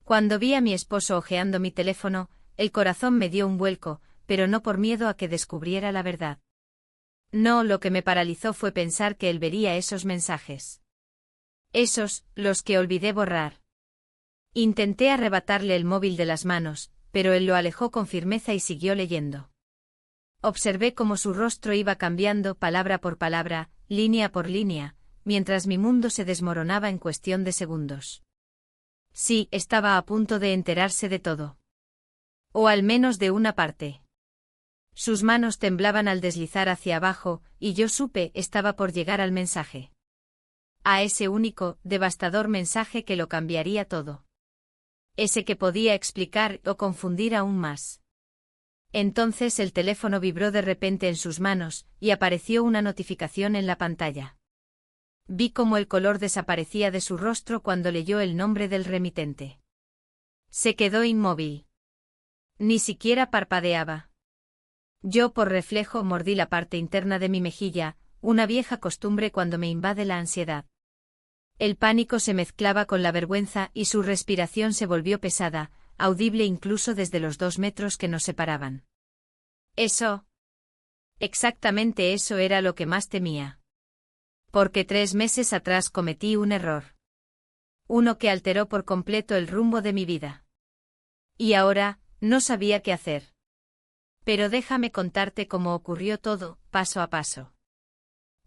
Cuando vi a mi esposo hojeando mi teléfono, el corazón me dio un vuelco, pero no por miedo a que descubriera la verdad. No, lo que me paralizó fue pensar que él vería esos mensajes. Esos, los que olvidé borrar. Intenté arrebatarle el móvil de las manos, pero él lo alejó con firmeza y siguió leyendo. Observé cómo su rostro iba cambiando palabra por palabra, línea por línea, mientras mi mundo se desmoronaba en cuestión de segundos. Sí, estaba a punto de enterarse de todo. O al menos de una parte. Sus manos temblaban al deslizar hacia abajo, y yo supe estaba por llegar al mensaje. A ese único, devastador mensaje que lo cambiaría todo. Ese que podía explicar o confundir aún más. Entonces el teléfono vibró de repente en sus manos, y apareció una notificación en la pantalla. Vi cómo el color desaparecía de su rostro cuando leyó el nombre del remitente. Se quedó inmóvil. Ni siquiera parpadeaba. Yo por reflejo mordí la parte interna de mi mejilla, una vieja costumbre cuando me invade la ansiedad. El pánico se mezclaba con la vergüenza y su respiración se volvió pesada, audible incluso desde los 2 metros que nos separaban. Eso. Exactamente eso era lo que más temía. Porque 3 meses atrás cometí un error. Uno que alteró por completo el rumbo de mi vida. Y ahora, no sabía qué hacer. Pero déjame contarte cómo ocurrió todo, paso a paso.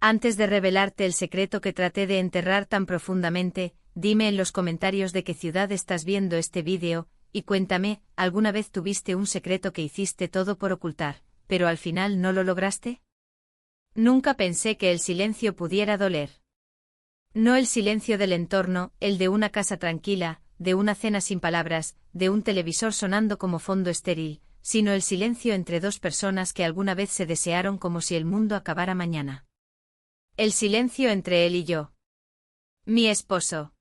Antes de revelarte el secreto que traté de enterrar tan profundamente, dime en los comentarios de qué ciudad estás viendo este vídeo, y cuéntame, ¿alguna vez tuviste un secreto que hiciste todo por ocultar, pero al final no lo lograste? Nunca pensé que el silencio pudiera doler. No el silencio del entorno, el de una casa tranquila, de una cena sin palabras, de un televisor sonando como fondo estéril, sino el silencio entre 2 personas que alguna vez se desearon como si el mundo acabara mañana. El silencio entre él y yo. Mi esposo.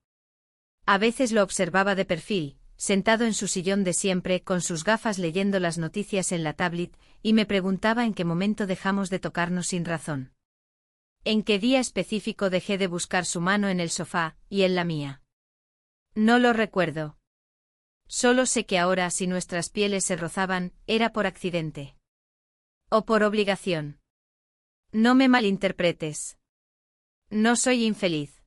A veces lo observaba de perfil, sentado en su sillón de siempre, con sus gafas leyendo las noticias en la tablet, y me preguntaba en qué momento dejamos de tocarnos sin razón. En qué día específico dejé de buscar su mano en el sofá, y él la mía. No lo recuerdo. Solo sé que ahora, si nuestras pieles se rozaban, era por accidente. O por obligación. No me malinterpretes. No soy infeliz.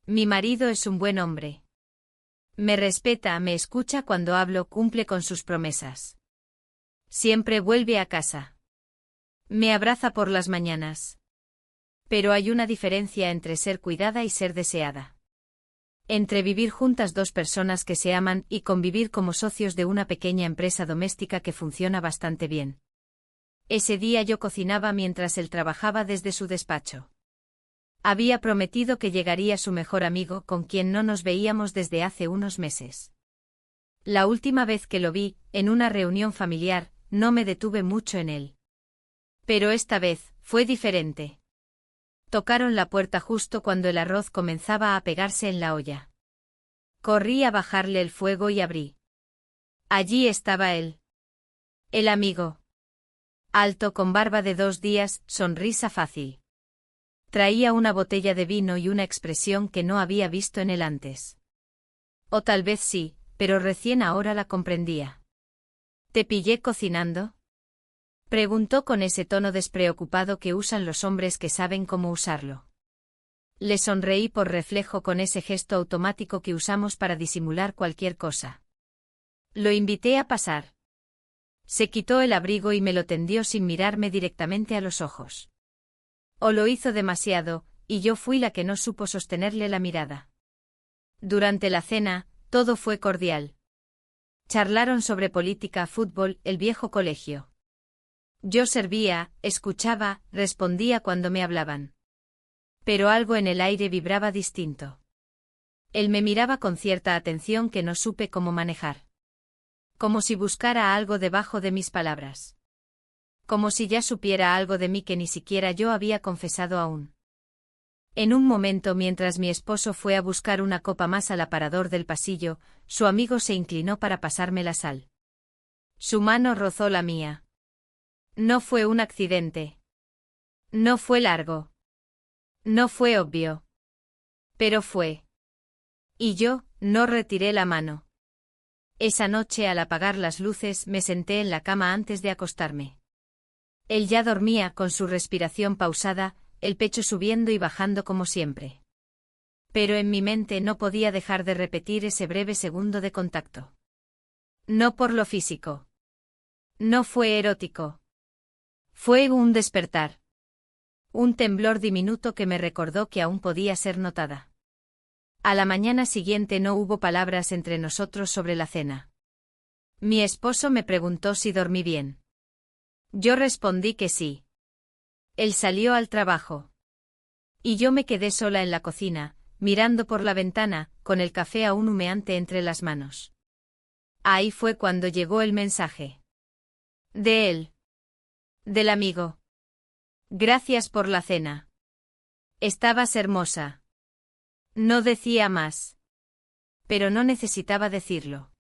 Mi marido es un buen hombre. Me respeta, me escucha cuando hablo, cumple con sus promesas. Siempre vuelve a casa. Me abraza por las mañanas. Pero hay una diferencia entre ser cuidada y ser deseada. Entre vivir juntas 2 personas que se aman y convivir como socios de una pequeña empresa doméstica que funciona bastante bien. Ese día yo cocinaba mientras él trabajaba desde su despacho. Había prometido que llegaría su mejor amigo con quien no nos veíamos desde hace unos meses. La última vez que lo vi, en una reunión familiar, no me detuve mucho en él. Pero esta vez, fue diferente. Tocaron la puerta justo cuando el arroz comenzaba a pegarse en la olla. Corrí a bajarle el fuego y abrí. Allí estaba él. El amigo. Alto con barba de 2 días, sonrisa fácil. Traía una botella de vino y una expresión que no había visto en él antes. O tal vez sí, pero recién ahora la comprendía. ¿Te pillé cocinando? Preguntó con ese tono despreocupado que usan los hombres que saben cómo usarlo. Le sonreí por reflejo con ese gesto automático que usamos para disimular cualquier cosa. Lo invité a pasar. Se quitó el abrigo y me lo tendió sin mirarme directamente a los ojos. O lo hizo demasiado, y yo fui la que no supo sostenerle la mirada. Durante la cena, todo fue cordial. Charlaron sobre política, fútbol, el viejo colegio. Yo servía, escuchaba, respondía cuando me hablaban. Pero algo en el aire vibraba distinto. Él me miraba con cierta atención que no supe cómo manejar. Como si buscara algo debajo de mis palabras. Como si ya supiera algo de mí que ni siquiera yo había confesado aún. En un momento, mientras mi esposo fue a buscar una copa más al aparador del pasillo, su amigo se inclinó para pasarme la sal. Su mano rozó la mía. No fue un accidente. No fue largo. No fue obvio. Pero fue. Y yo, no retiré la mano. Esa noche al apagar las luces me senté en la cama antes de acostarme. Él ya dormía con su respiración pausada, el pecho subiendo y bajando como siempre. Pero en mi mente no podía dejar de repetir ese breve segundo de contacto. No por lo físico. No fue erótico. Fue un despertar. Un temblor diminuto que me recordó que aún podía ser notada. A la mañana siguiente no hubo palabras entre nosotros sobre la cena. Mi esposo me preguntó si dormí bien. Yo respondí que sí. Él salió al trabajo. Y yo me quedé sola en la cocina, mirando por la ventana, con el café aún humeante entre las manos. Ahí fue cuando llegó el mensaje. De él. Del amigo. Gracias por la cena. Estabas hermosa. No decía más. Pero no necesitaba decirlo.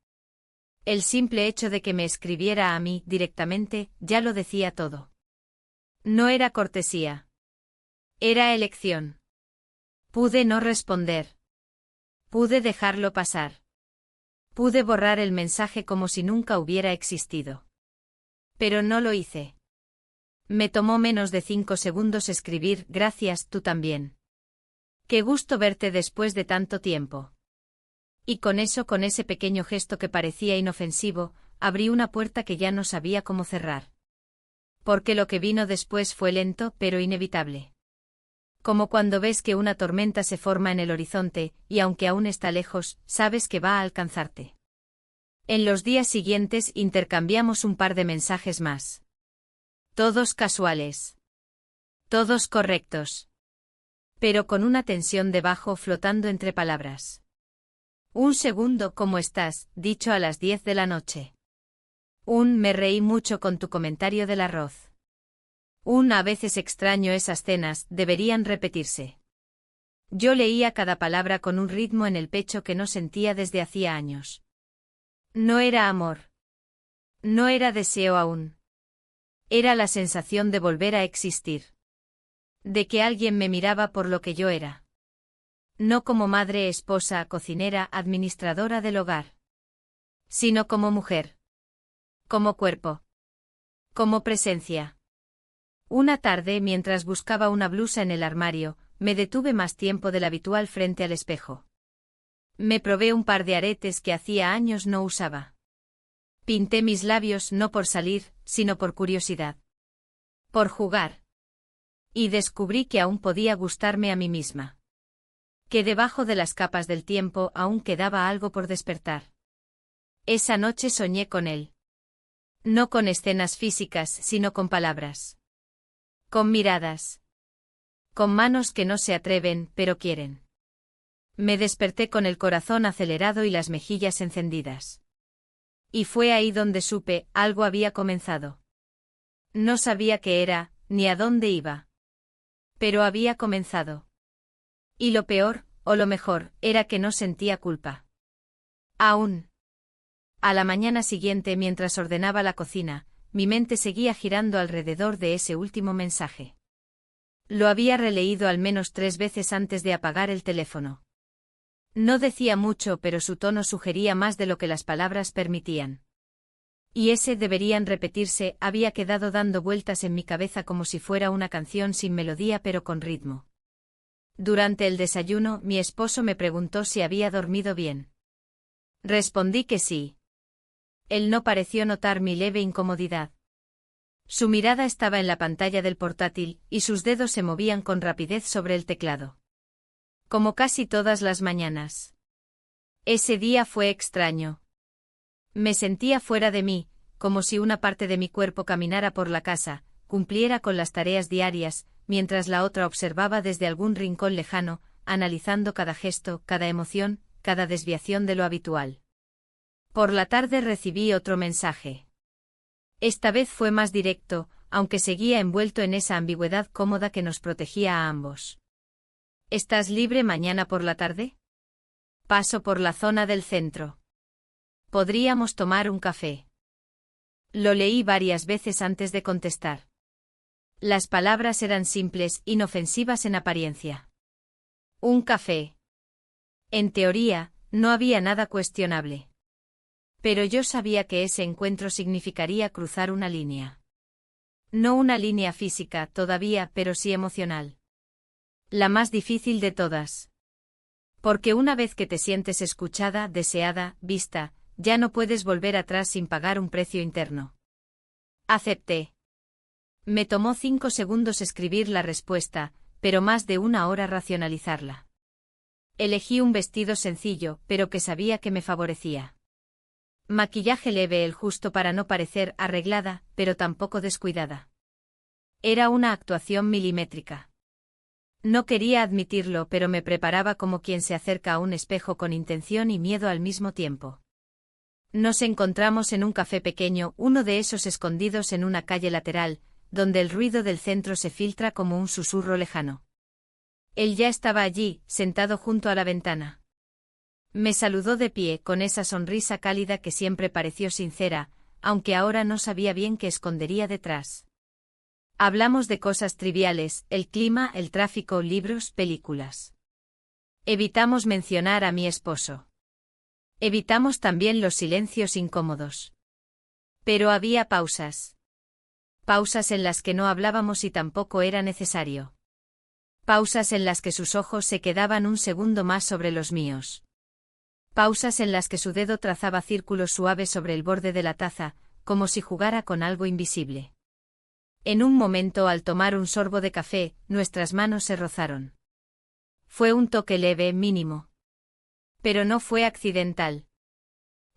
El simple hecho de que me escribiera a mí directamente ya lo decía todo. No era cortesía. Era elección. Pude no responder. Pude dejarlo pasar. Pude borrar el mensaje como si nunca hubiera existido. Pero no lo hice. Me tomó menos de 5 segundos escribir gracias, tú también. Qué gusto verte después de tanto tiempo. Y con ese pequeño gesto que parecía inofensivo, abrí una puerta que ya no sabía cómo cerrar. Porque lo que vino después fue lento pero inevitable. Como cuando ves que una tormenta se forma en el horizonte, y aunque aún está lejos, sabes que va a alcanzarte. En los días siguientes intercambiamos un par de mensajes más. Todos casuales. Todos correctos. Pero con una tensión debajo flotando entre palabras. Un segundo, ¿cómo estás?, dicho a las 10 de la noche. Me reí mucho con tu comentario del arroz. A veces extraño esas cenas, deberían repetirse. Yo leía cada palabra con un ritmo en el pecho que no sentía desde hacía años. No era amor. No era deseo aún. Era la sensación de volver a existir. De que alguien me miraba por lo que yo era. No como madre, esposa, cocinera, administradora del hogar. Sino como mujer. Como cuerpo. Como presencia. Una tarde, mientras buscaba una blusa en el armario, me detuve más tiempo del habitual frente al espejo. Me probé un par de aretes que hacía años no usaba. Pinté mis labios no por salir, sino por curiosidad. Por jugar. Y descubrí que aún podía gustarme a mí misma. Que debajo de las capas del tiempo aún quedaba algo por despertar. Esa noche soñé con él. No con escenas físicas, sino con palabras. Con miradas. Con manos que no se atreven, pero quieren. Me desperté con el corazón acelerado y las mejillas encendidas. Y fue ahí donde supe, algo había comenzado. No sabía qué era, ni a dónde iba. Pero había comenzado. Y lo peor, o lo mejor, era que no sentía culpa. Aún. A la mañana siguiente, mientras ordenaba la cocina, mi mente seguía girando alrededor de ese último mensaje. Lo había releído al menos 3 veces antes de apagar el teléfono. No decía mucho, pero su tono sugería más de lo que las palabras permitían. Y ese deberían repetirse había quedado dando vueltas en mi cabeza como si fuera una canción sin melodía pero con ritmo. Durante el desayuno, mi esposo me preguntó si había dormido bien. Respondí que sí. Él no pareció notar mi leve incomodidad. Su mirada estaba en la pantalla del portátil, y sus dedos se movían con rapidez sobre el teclado. Como casi todas las mañanas. Ese día fue extraño. Me sentía fuera de mí, como si una parte de mi cuerpo caminara por la casa, cumpliera con las tareas diarias, mientras la otra observaba desde algún rincón lejano, analizando cada gesto, cada emoción, cada desviación de lo habitual. Por la tarde recibí otro mensaje. Esta vez fue más directo, aunque seguía envuelto en esa ambigüedad cómoda que nos protegía a ambos. ¿Estás libre mañana por la tarde? Paso por la zona del centro. Podríamos tomar un café. Lo leí varias veces antes de contestar. Las palabras eran simples, inofensivas en apariencia. Un café. En teoría, no había nada cuestionable. Pero yo sabía que ese encuentro significaría cruzar una línea. No una línea física todavía, pero sí emocional. La más difícil de todas. Porque una vez que te sientes escuchada, deseada, vista, ya no puedes volver atrás sin pagar un precio interno. Acepté. Me tomó 5 segundos escribir la respuesta, pero más de 1 hora racionalizarla. Elegí un vestido sencillo, pero que sabía que me favorecía. Maquillaje leve el justo para no parecer arreglada, pero tampoco descuidada. Era una actuación milimétrica. No quería admitirlo, pero me preparaba como quien se acerca a un espejo con intención y miedo al mismo tiempo. Nos encontramos en un café pequeño, uno de esos escondidos en una calle lateral, donde el ruido del centro se filtra como un susurro lejano. Él ya estaba allí, sentado junto a la ventana. Me saludó de pie, con esa sonrisa cálida que siempre pareció sincera, aunque ahora no sabía bien qué escondería detrás. Hablamos de cosas triviales, el clima, el tráfico, libros, películas. Evitamos mencionar a mi esposo. Evitamos también los silencios incómodos. Pero había pausas. Pausas en las que no hablábamos y tampoco era necesario. Pausas en las que sus ojos se quedaban un segundo más sobre los míos. Pausas en las que su dedo trazaba círculos suaves sobre el borde de la taza, como si jugara con algo invisible. En un momento, al tomar un sorbo de café, nuestras manos se rozaron. Fue un toque leve, mínimo. Pero no fue accidental.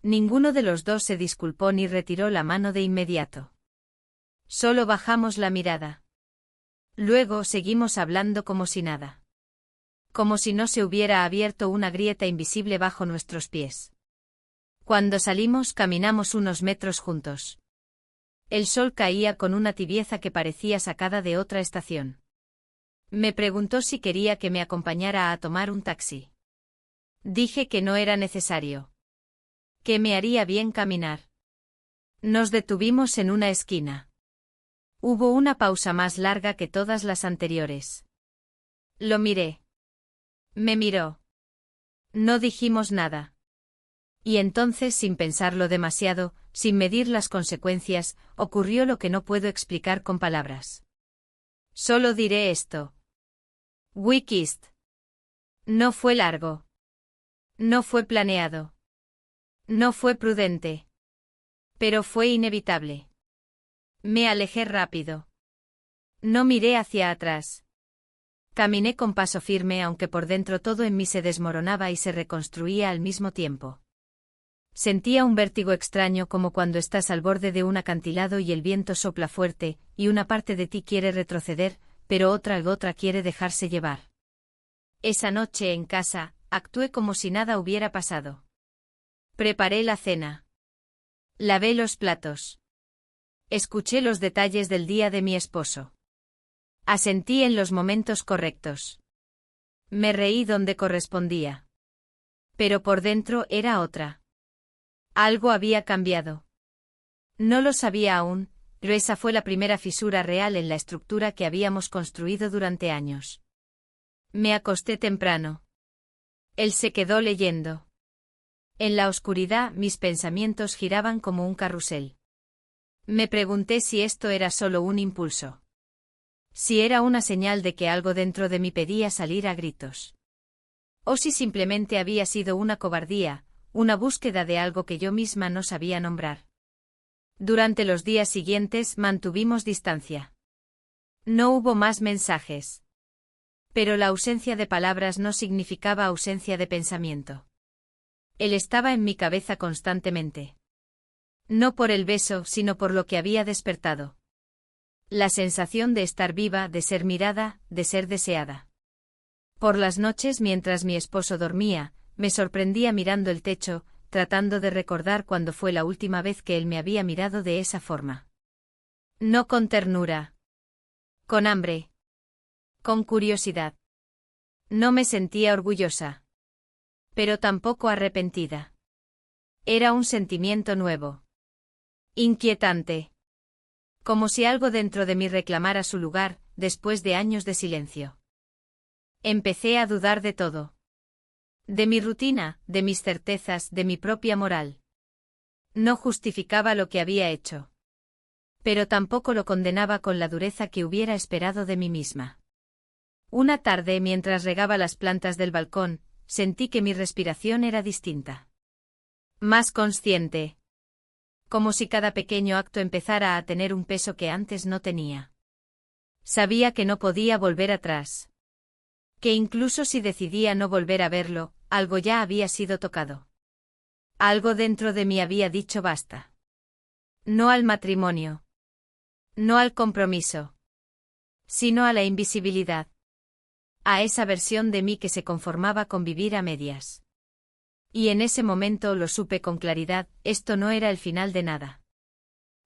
Ninguno de los dos se disculpó ni retiró la mano de inmediato. Solo bajamos la mirada. Luego seguimos hablando como si nada. Como si no se hubiera abierto una grieta invisible bajo nuestros pies. Cuando salimos, caminamos unos metros juntos. El sol caía con una tibieza que parecía sacada de otra estación. Me preguntó si quería que me acompañara a tomar un taxi. Dije que no era necesario. Que me haría bien caminar. Nos detuvimos en una esquina. Hubo una pausa más larga que todas las anteriores. Lo miré. Me miró. No dijimos nada. Y entonces, sin pensarlo demasiado, sin medir las consecuencias, ocurrió lo que no puedo explicar con palabras. Solo diré esto. We kissed. No fue largo. No fue planeado. No fue prudente. Pero fue inevitable. Me alejé rápido. No miré hacia atrás. Caminé con paso firme, aunque por dentro todo en mí se desmoronaba y se reconstruía al mismo tiempo. Sentía un vértigo extraño, como cuando estás al borde de un acantilado y el viento sopla fuerte, y una parte de ti quiere retroceder, pero otra quiere dejarse llevar. Esa noche en casa, actué como si nada hubiera pasado. Preparé la cena. Lavé los platos. Escuché los detalles del día de mi esposo. Asentí en los momentos correctos. Me reí donde correspondía. Pero por dentro era otra. Algo había cambiado. No lo sabía aún, pero esa fue la primera fisura real en la estructura que habíamos construido durante años. Me acosté temprano. Él se quedó leyendo. En la oscuridad, mis pensamientos giraban como un carrusel. Me pregunté si esto era solo un impulso. Si era una señal de que algo dentro de mí pedía salir a gritos. O si simplemente había sido una cobardía, una búsqueda de algo que yo misma no sabía nombrar. Durante los días siguientes mantuvimos distancia. No hubo más mensajes. Pero la ausencia de palabras no significaba ausencia de pensamiento. Él estaba en mi cabeza constantemente. No por el beso, sino por lo que había despertado. La sensación de estar viva, de ser mirada, de ser deseada. Por las noches, mientras mi esposo dormía, me sorprendía mirando el techo, tratando de recordar cuándo fue la última vez que él me había mirado de esa forma. No con ternura. Con hambre. Con curiosidad. No me sentía orgullosa. Pero tampoco arrepentida. Era un sentimiento nuevo. Inquietante. Como si algo dentro de mí reclamara su lugar, después de años de silencio. Empecé a dudar de todo. De mi rutina, de mis certezas, de mi propia moral. No justificaba lo que había hecho. Pero tampoco lo condenaba con la dureza que hubiera esperado de mí misma. Una tarde, mientras regaba las plantas del balcón, sentí que mi respiración era distinta. Más consciente. Como si cada pequeño acto empezara a tener un peso que antes no tenía. Sabía que no podía volver atrás. Que incluso si decidía no volver a verlo, algo ya había sido tocado. Algo dentro de mí había dicho basta. No al matrimonio. No al compromiso. Sino a la invisibilidad. A esa versión de mí que se conformaba con vivir a medias. Y en ese momento lo supe con claridad, esto no era el final de nada.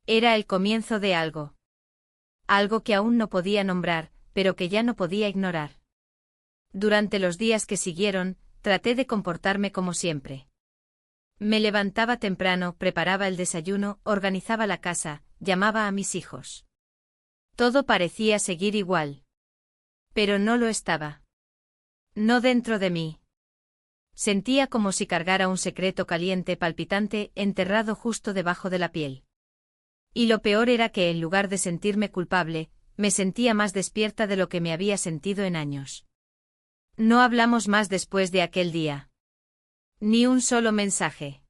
Era el comienzo de algo. Algo que aún no podía nombrar, pero que ya no podía ignorar. Durante los días que siguieron, traté de comportarme como siempre. Me levantaba temprano, preparaba el desayuno, organizaba la casa, llamaba a mis hijos. Todo parecía seguir igual. Pero no lo estaba. No dentro de mí. Sentía como si cargara un secreto caliente palpitante enterrado justo debajo de la piel. Y lo peor era que en lugar de sentirme culpable, me sentía más despierta de lo que me había sentido en años. No hablamos más después de aquel día. Ni un solo mensaje.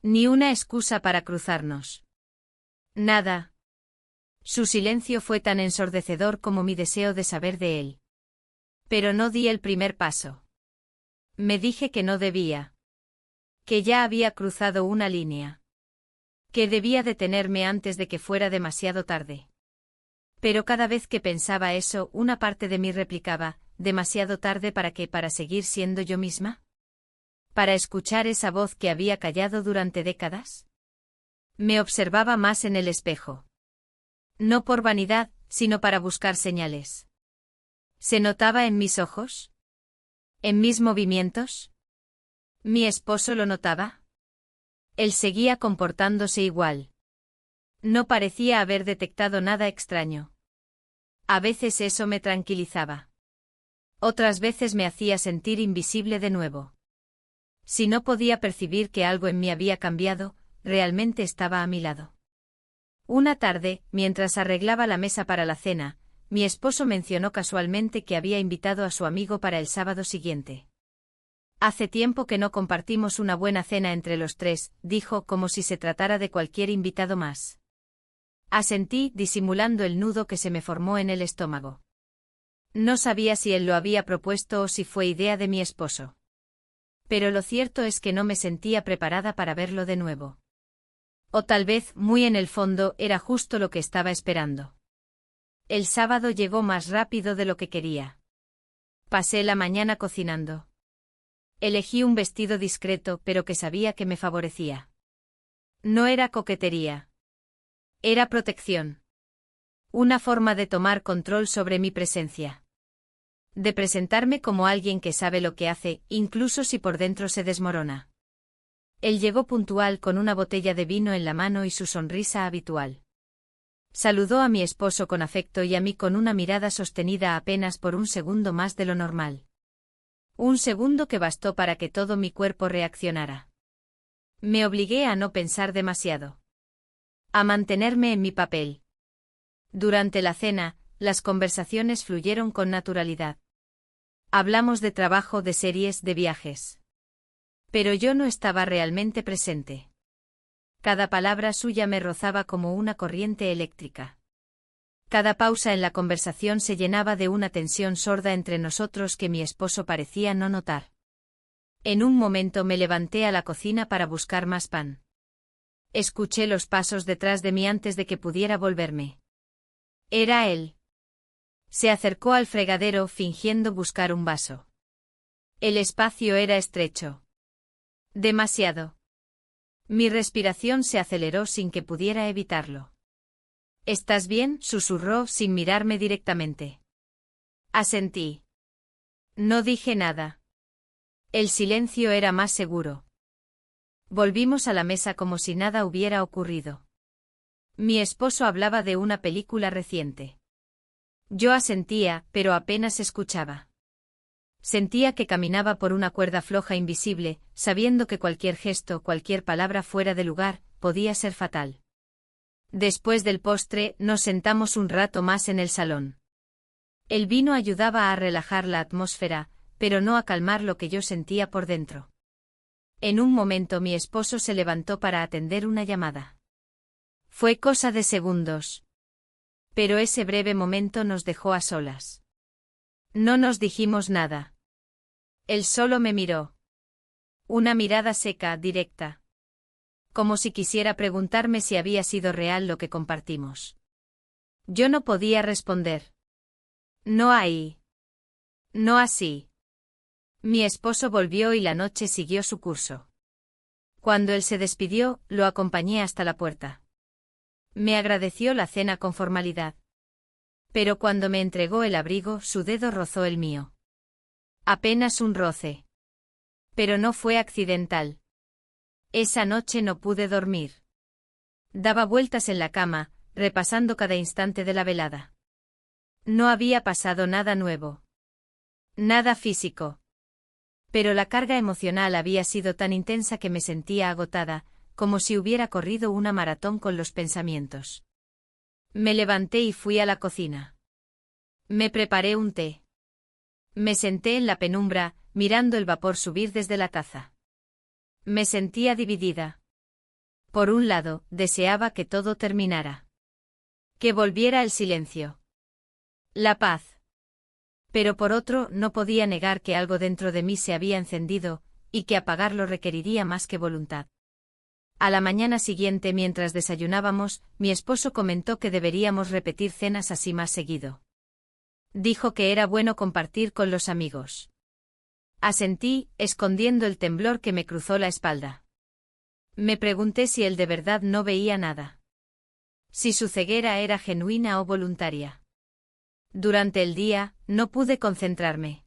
Ni una excusa para cruzarnos. Nada. Su silencio fue tan ensordecedor como mi deseo de saber de él. Pero no di el primer paso. Me dije que no debía. Que ya había cruzado una línea. Que debía detenerme antes de que fuera demasiado tarde. Pero cada vez que pensaba eso, una parte de mí replicaba, ¿demasiado tarde para qué? ¿Para seguir siendo yo misma? ¿Para escuchar esa voz que había callado durante décadas? Me observaba más en el espejo. No por vanidad, sino para buscar señales. ¿Se notaba en mis ojos? ¿En mis movimientos? ¿Mi esposo lo notaba? Él seguía comportándose igual. No parecía haber detectado nada extraño. A veces eso me tranquilizaba. Otras veces me hacía sentir invisible de nuevo. Si no podía percibir que algo en mí había cambiado, realmente estaba a mi lado. Una tarde, mientras arreglaba la mesa para la cena, mi esposo mencionó casualmente que había invitado a su amigo para el sábado siguiente. Hace tiempo que no compartimos una buena cena entre los tres, dijo como si se tratara de cualquier invitado más. Asentí, disimulando el nudo que se me formó en el estómago. No sabía si él lo había propuesto o si fue idea de mi esposo. Pero lo cierto es que no me sentía preparada para verlo de nuevo. O tal vez, muy en el fondo, era justo lo que estaba esperando. El sábado llegó más rápido de lo que quería. Pasé la mañana cocinando. Elegí un vestido discreto, pero que sabía que me favorecía. No era coquetería. Era protección. Una forma de tomar control sobre mi presencia. De presentarme como alguien que sabe lo que hace, incluso si por dentro se desmorona. Él llegó puntual con una botella de vino en la mano y su sonrisa habitual. Saludó a mi esposo con afecto y a mí con una mirada sostenida apenas por un segundo más de lo normal. Un segundo que bastó para que todo mi cuerpo reaccionara. Me obligué a no pensar demasiado. A mantenerme en mi papel. Durante la cena, las conversaciones fluyeron con naturalidad. Hablamos de trabajo, de series, de viajes. Pero yo no estaba realmente presente. Cada palabra suya me rozaba como una corriente eléctrica. Cada pausa en la conversación se llenaba de una tensión sorda entre nosotros que mi esposo parecía no notar. En un momento me levanté a la cocina para buscar más pan. Escuché los pasos detrás de mí antes de que pudiera volverme. Era él. Se acercó al fregadero fingiendo buscar un vaso. El espacio era estrecho. Demasiado. Mi respiración se aceleró sin que pudiera evitarlo. ¿Estás bien?, susurró sin mirarme directamente. Asentí. No dije nada. El silencio era más seguro. Volvimos a la mesa como si nada hubiera ocurrido. Mi esposo hablaba de una película reciente. Yo asentía, pero apenas escuchaba. Sentía que caminaba por una cuerda floja invisible, sabiendo que cualquier gesto, cualquier palabra fuera de lugar, podía ser fatal. Después del postre, nos sentamos un rato más en el salón. El vino ayudaba a relajar la atmósfera, pero no a calmar lo que yo sentía por dentro. En un momento mi esposo se levantó para atender una llamada. Fue cosa de segundos. Pero ese breve momento nos dejó a solas. No nos dijimos nada. Él solo me miró. Una mirada seca, directa. Como si quisiera preguntarme si había sido real lo que compartimos. Yo no podía responder. No ahí. No así. Mi esposo volvió y la noche siguió su curso. Cuando él se despidió, lo acompañé hasta la puerta. Me agradeció la cena con formalidad. Pero cuando me entregó el abrigo, su dedo rozó el mío. Apenas un roce. Pero no fue accidental. Esa noche no pude dormir. Daba vueltas en la cama, repasando cada instante de la velada. No había pasado nada nuevo. Nada físico. Pero la carga emocional había sido tan intensa que me sentía agotada, como si hubiera corrido una maratón con los pensamientos. Me levanté y fui a la cocina. Me preparé un té. Me senté en la penumbra, mirando el vapor subir desde la taza. Me sentía dividida. Por un lado, deseaba que todo terminara. Que volviera el silencio. La paz. Pero por otro, no podía negar que algo dentro de mí se había encendido, y que apagarlo requeriría más que voluntad. A la mañana siguiente, mientras desayunábamos, mi esposo comentó que deberíamos repetir cenas así más seguido. Dijo que era bueno compartir con los amigos. Asentí, escondiendo el temblor que me cruzó la espalda. Me pregunté si él de verdad no veía nada. Si su ceguera era genuina o voluntaria. Durante el día, no pude concentrarme.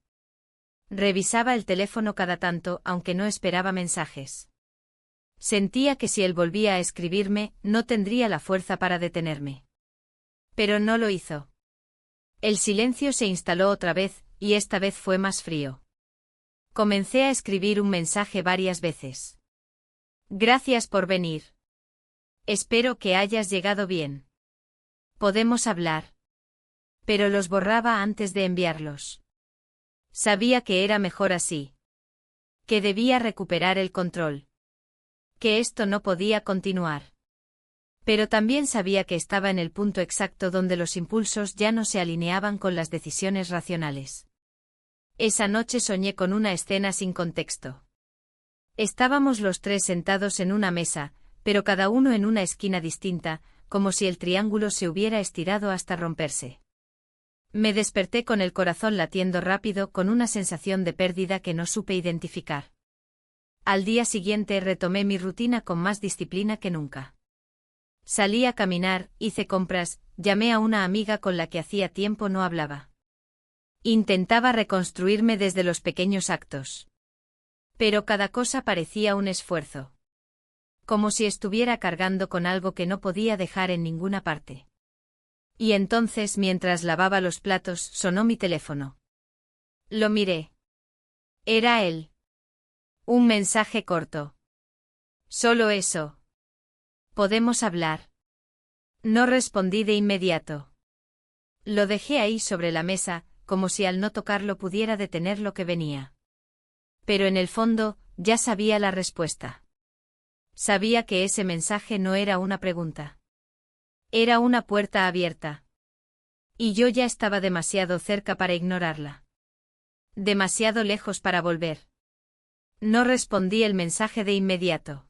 Revisaba el teléfono cada tanto, aunque no esperaba mensajes. Sentía que si él volvía a escribirme, no tendría la fuerza para detenerme. Pero no lo hizo. El silencio se instaló otra vez, y esta vez fue más frío. Comencé a escribir un mensaje varias veces. Gracias por venir. Espero que hayas llegado bien. Podemos hablar. Pero los borraba antes de enviarlos. Sabía que era mejor así. Que debía recuperar el control. Que esto no podía continuar. Pero también sabía que estaba en el punto exacto donde los impulsos ya no se alineaban con las decisiones racionales. Esa noche soñé con una escena sin contexto. Estábamos los tres sentados en una mesa, pero cada uno en una esquina distinta, como si el triángulo se hubiera estirado hasta romperse. Me desperté con el corazón latiendo rápido, con una sensación de pérdida que no supe identificar. Al día siguiente retomé mi rutina con más disciplina que nunca. Salí a caminar, hice compras, llamé a una amiga con la que hacía tiempo no hablaba. Intentaba reconstruirme desde los pequeños actos. Pero cada cosa parecía un esfuerzo. Como si estuviera cargando con algo que no podía dejar en ninguna parte. Y entonces, mientras lavaba los platos, sonó mi teléfono. Lo miré. Era él. Un mensaje corto. Solo eso. ¿Podemos hablar? No respondí de inmediato. Lo dejé ahí sobre la mesa, como si al no tocarlo pudiera detener lo que venía. Pero en el fondo, ya sabía la respuesta. Sabía que ese mensaje no era una pregunta. Era una puerta abierta. Y yo ya estaba demasiado cerca para ignorarla. Demasiado lejos para volver. No respondí el mensaje de inmediato.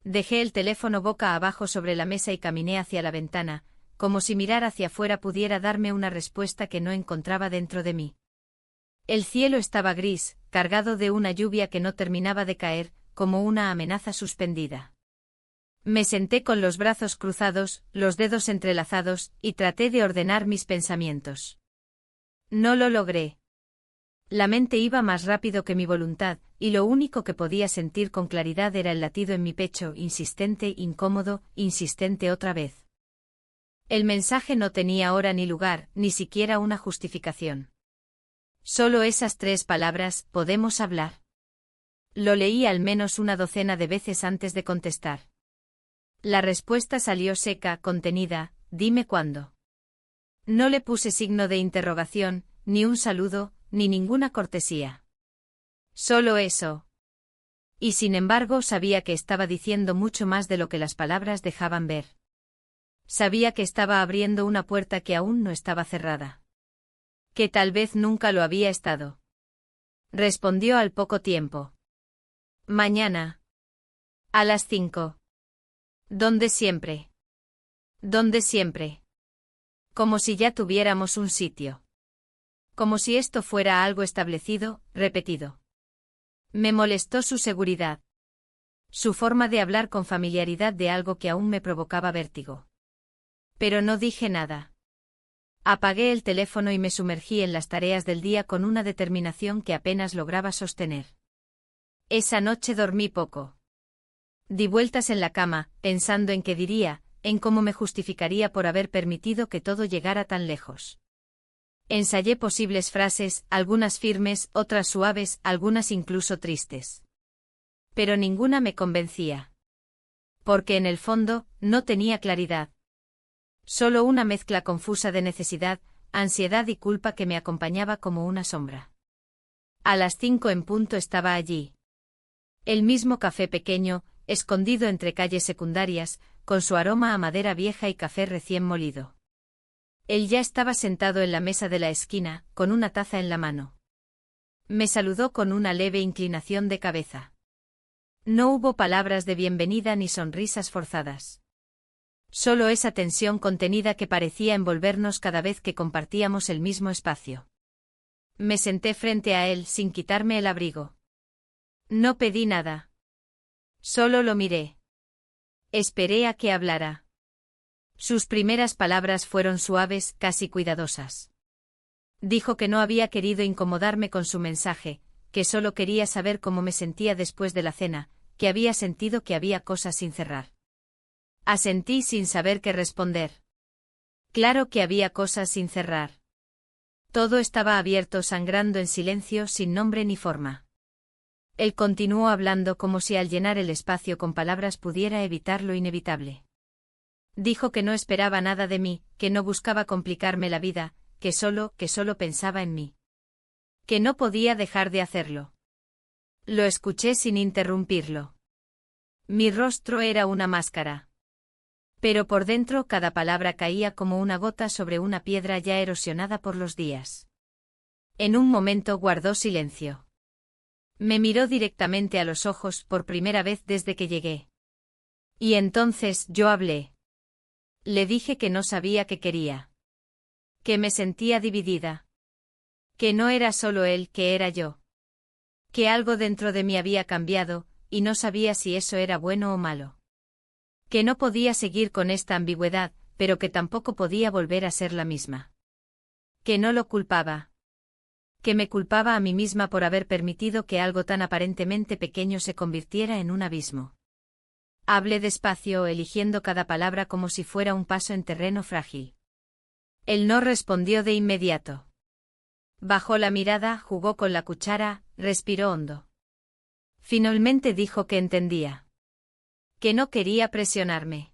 Dejé el teléfono boca abajo sobre la mesa y caminé hacia la ventana, como si mirar hacia afuera pudiera darme una respuesta que no encontraba dentro de mí. El cielo estaba gris, cargado de una lluvia que no terminaba de caer, como una amenaza suspendida. Me senté con los brazos cruzados, los dedos entrelazados, y traté de ordenar mis pensamientos. No lo logré. La mente iba más rápido que mi voluntad, y lo único que podía sentir con claridad era el latido en mi pecho, insistente, incómodo, insistente otra vez. El mensaje no tenía hora ni lugar, ni siquiera una justificación. Solo esas 3 palabras: ¿podemos hablar? Lo leí al menos una docena de veces antes de contestar. La respuesta salió seca, contenida, dime cuándo. No le puse signo de interrogación, ni un saludo, ni ninguna cortesía. Solo eso. Y sin embargo sabía que estaba diciendo mucho más de lo que las palabras dejaban ver. Sabía que estaba abriendo una puerta que aún no estaba cerrada. Que tal vez nunca lo había estado. Respondió al poco tiempo. Mañana. A las 5. ¿Dónde siempre? ¿Dónde siempre? Como si ya tuviéramos un sitio. Como si esto fuera algo establecido, repetido. Me molestó su seguridad. Su forma de hablar con familiaridad de algo que aún me provocaba vértigo. Pero no dije nada. Apagué el teléfono y me sumergí en las tareas del día con una determinación que apenas lograba sostener. Esa noche dormí poco. Di vueltas en la cama, pensando en qué diría, en cómo me justificaría por haber permitido que todo llegara tan lejos. Ensayé posibles frases, algunas firmes, otras suaves, algunas incluso tristes. Pero ninguna me convencía. Porque en el fondo, no tenía claridad. Solo una mezcla confusa de necesidad, ansiedad y culpa que me acompañaba como una sombra. A las 5 en punto estaba allí. El mismo café pequeño, escondido entre calles secundarias, con su aroma a madera vieja y café recién molido. Él ya estaba sentado en la mesa de la esquina, con una taza en la mano. Me saludó con una leve inclinación de cabeza. No hubo palabras de bienvenida ni sonrisas forzadas. Solo esa tensión contenida que parecía envolvernos cada vez que compartíamos el mismo espacio. Me senté frente a él sin quitarme el abrigo. No pedí nada. Solo lo miré. Esperé a que hablara. Sus primeras palabras fueron suaves, casi cuidadosas. Dijo que no había querido incomodarme con su mensaje, que solo quería saber cómo me sentía después de la cena, que había sentido que había cosas sin cerrar. Asentí sin saber qué responder. Claro que había cosas sin cerrar. Todo estaba abierto, sangrando en silencio, sin nombre ni forma. Él continuó hablando como si al llenar el espacio con palabras pudiera evitar lo inevitable. Dijo que no esperaba nada de mí, que no buscaba complicarme la vida, que solo pensaba en mí. Que no podía dejar de hacerlo. Lo escuché sin interrumpirlo. Mi rostro era una máscara. Pero por dentro cada palabra caía como una gota sobre una piedra ya erosionada por los días. En un momento guardó silencio. Me miró directamente a los ojos por primera vez desde que llegué. Y entonces yo hablé. Le dije que no sabía qué quería. Que me sentía dividida. Que no era solo él, que era yo. Que algo dentro de mí había cambiado, y no sabía si eso era bueno o malo. Que no podía seguir con esta ambigüedad, pero que tampoco podía volver a ser la misma. Que no lo culpaba. Que me culpaba a mí misma por haber permitido que algo tan aparentemente pequeño se convirtiera en un abismo. Hablé despacio, eligiendo cada palabra como si fuera un paso en terreno frágil. Él no respondió de inmediato. Bajó la mirada, jugó con la cuchara, respiró hondo. Finalmente dijo que entendía. Que no quería presionarme.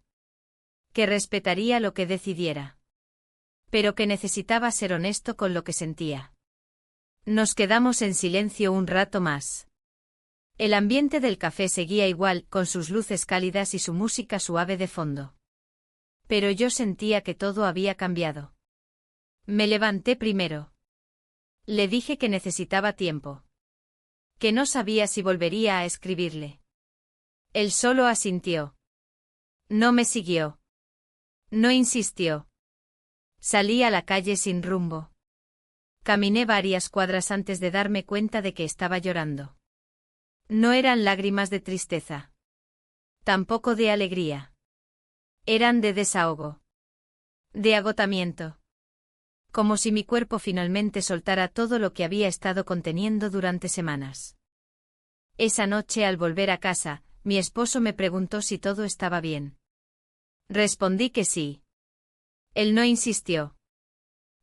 Que respetaría lo que decidiera. Pero que necesitaba ser honesto con lo que sentía. Nos quedamos en silencio un rato más. El ambiente del café seguía igual, con sus luces cálidas y su música suave de fondo. Pero yo sentía que todo había cambiado. Me levanté primero. Le dije que necesitaba tiempo. Que no sabía si volvería a escribirle. Él solo asintió. No me siguió. No insistió. Salí a la calle sin rumbo. Caminé varias cuadras antes de darme cuenta de que estaba llorando. No eran lágrimas de tristeza. Tampoco de alegría. Eran de desahogo. De agotamiento. Como si mi cuerpo finalmente soltara todo lo que había estado conteniendo durante semanas. Esa noche al volver a casa, mi esposo me preguntó si todo estaba bien. Respondí que sí. Él no insistió.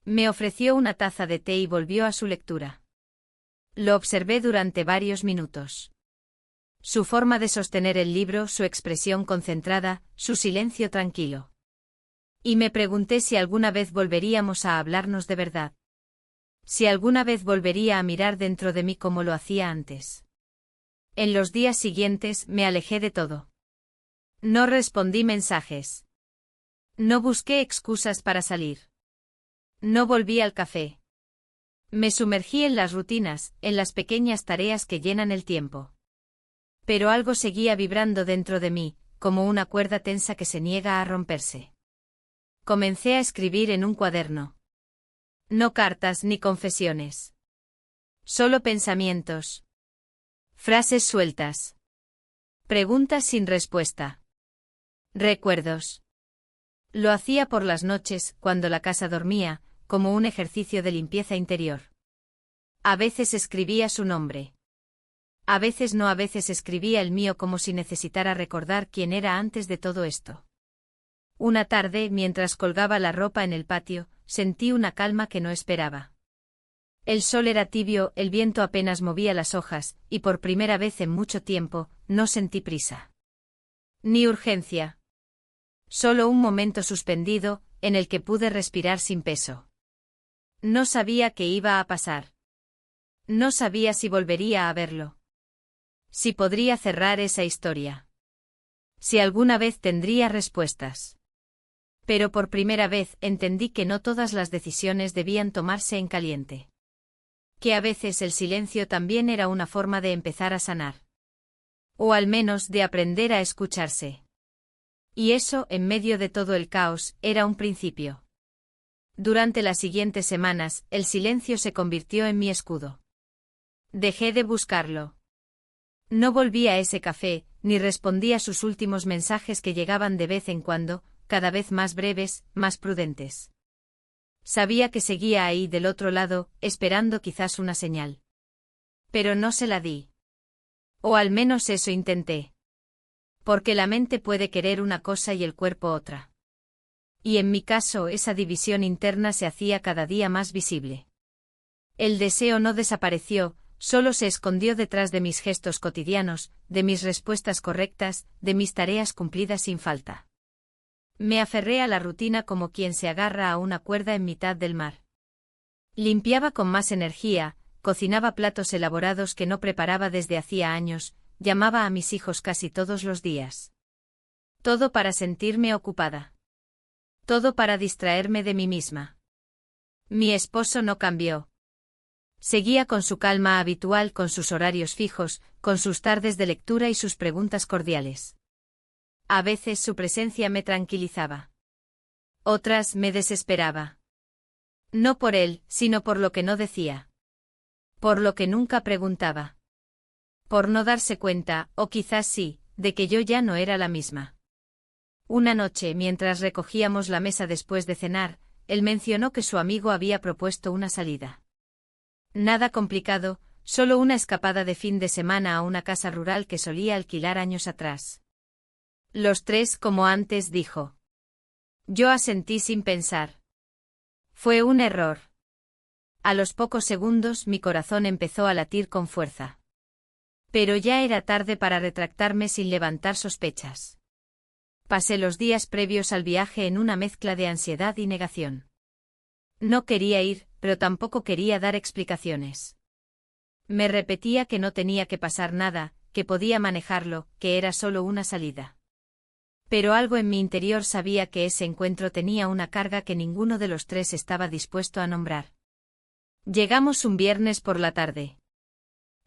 Me ofreció una taza de té y volvió a su lectura. Lo observé durante varios minutos. Su forma de sostener el libro, su expresión concentrada, su silencio tranquilo. Y me pregunté si alguna vez volveríamos a hablarnos de verdad. Si alguna vez volvería a mirar dentro de mí como lo hacía antes. En los días siguientes me alejé de todo. No respondí mensajes. No busqué excusas para salir. No volví al café. Me sumergí en las rutinas, en las pequeñas tareas que llenan el tiempo. Pero algo seguía vibrando dentro de mí, como una cuerda tensa que se niega a romperse. Comencé a escribir en un cuaderno. No cartas ni confesiones. Solo pensamientos. Frases sueltas. Preguntas sin respuesta. Recuerdos. Lo hacía por las noches, cuando la casa dormía, como un ejercicio de limpieza interior. A veces escribía su nombre. A veces no, a veces escribía el mío como si necesitara recordar quién era antes de todo esto. Una tarde, mientras colgaba la ropa en el patio, sentí una calma que no esperaba. El sol era tibio, el viento apenas movía las hojas, y por primera vez en mucho tiempo, no sentí prisa. Ni urgencia. Solo un momento suspendido, en el que pude respirar sin peso. No sabía qué iba a pasar. No sabía si volvería a verlo. Si podría cerrar esa historia. Si alguna vez tendría respuestas. Pero por primera vez entendí que no todas las decisiones debían tomarse en caliente. Que a veces el silencio también era una forma de empezar a sanar. O al menos de aprender a escucharse. Y eso, en medio de todo el caos, era un principio. Durante las siguientes semanas, el silencio se convirtió en mi escudo. Dejé de buscarlo. No volví a ese café, ni respondí a sus últimos mensajes que llegaban de vez en cuando, cada vez más breves, más prudentes. Sabía que seguía ahí del otro lado, esperando quizás una señal. Pero no se la di. O al menos eso intenté. Porque la mente puede querer una cosa y el cuerpo otra. Y en mi caso esa división interna se hacía cada día más visible. El deseo no desapareció, solo se escondió detrás de mis gestos cotidianos, de mis respuestas correctas, de mis tareas cumplidas sin falta. Me aferré a la rutina como quien se agarra a una cuerda en mitad del mar. Limpiaba con más energía, cocinaba platos elaborados que no preparaba desde hacía años, llamaba a mis hijos casi todos los días. Todo para sentirme ocupada. Todo para distraerme de mí misma. Mi esposo no cambió. Seguía con su calma habitual, con sus horarios fijos, con sus tardes de lectura y sus preguntas cordiales. A veces su presencia me tranquilizaba. Otras me desesperaba. No por él, sino por lo que no decía. Por lo que nunca preguntaba. Por no darse cuenta, o quizás sí, de que yo ya no era la misma. Una noche, mientras recogíamos la mesa después de cenar, él mencionó que su amigo había propuesto una salida. Nada complicado, solo una escapada de fin de semana a una casa rural que solía alquilar años atrás. Los tres como antes, dijo. Yo asentí sin pensar. Fue un error. A los pocos segundos mi corazón empezó a latir con fuerza. Pero ya era tarde para retractarme sin levantar sospechas. Pasé los días previos al viaje en una mezcla de ansiedad y negación. No quería ir, pero tampoco quería dar explicaciones. Me repetía que no tenía que pasar nada, que podía manejarlo, que era solo una salida. Pero algo en mi interior sabía que ese encuentro tenía una carga que ninguno de los tres estaba dispuesto a nombrar. Llegamos un viernes por la tarde.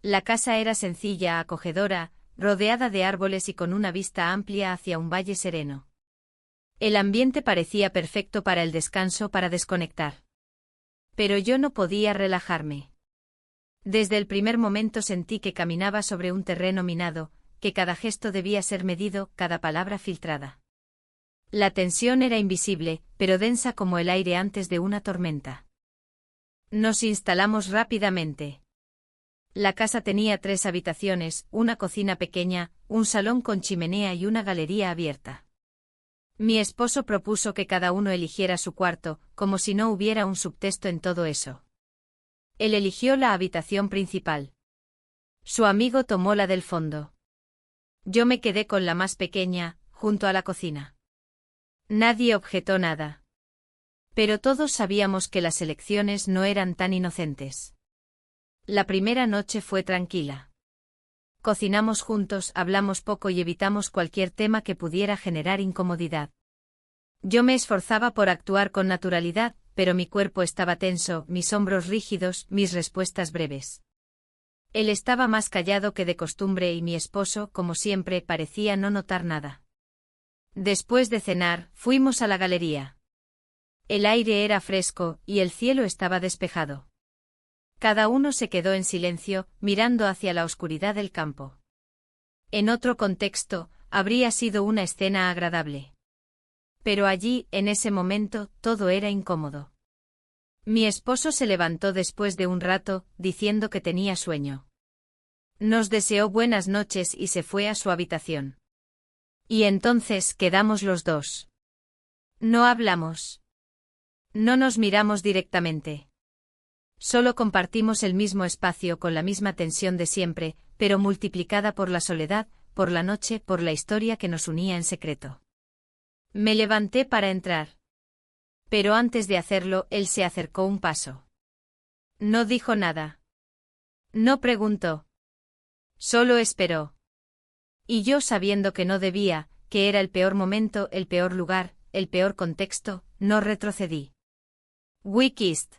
La casa era sencilla, acogedora, rodeada de árboles y con una vista amplia hacia un valle sereno. El ambiente parecía perfecto para el descanso, para desconectar. Pero yo no podía relajarme. Desde el primer momento sentí que caminaba sobre un terreno minado, que cada gesto debía ser medido, cada palabra filtrada. La tensión era invisible, pero densa como el aire antes de una tormenta. Nos instalamos rápidamente. La casa tenía 3 habitaciones, una cocina pequeña, un salón con chimenea y una galería abierta. Mi esposo propuso que cada uno eligiera su cuarto, como si no hubiera un subtexto en todo eso. Él eligió la habitación principal. Su amigo tomó la del fondo. Yo me quedé con la más pequeña, junto a la cocina. Nadie objetó nada. Pero todos sabíamos que las elecciones no eran tan inocentes. La primera noche fue tranquila. Cocinamos juntos, hablamos poco y evitamos cualquier tema que pudiera generar incomodidad. Yo me esforzaba por actuar con naturalidad, pero mi cuerpo estaba tenso, mis hombros rígidos, mis respuestas breves. Él estaba más callado que de costumbre y mi esposo, como siempre, parecía no notar nada. Después de cenar, fuimos a la galería. El aire era fresco, y el cielo estaba despejado. Cada uno se quedó en silencio, mirando hacia la oscuridad del campo. En otro contexto, habría sido una escena agradable. Pero allí, en ese momento, todo era incómodo. Mi esposo se levantó después de un rato, diciendo que tenía sueño. Nos deseó buenas noches y se fue a su habitación. Y entonces quedamos los dos. No hablamos. No nos miramos directamente. Solo compartimos el mismo espacio con la misma tensión de siempre, pero multiplicada por la soledad, por la noche, por la historia que nos unía en secreto. Me levanté para entrar. Pero antes de hacerlo, él se acercó un paso. No dijo nada. No preguntó. Solo esperó. Y yo, sabiendo que no debía, que era el peor momento, el peor lugar, el peor contexto, no retrocedí. We kissed.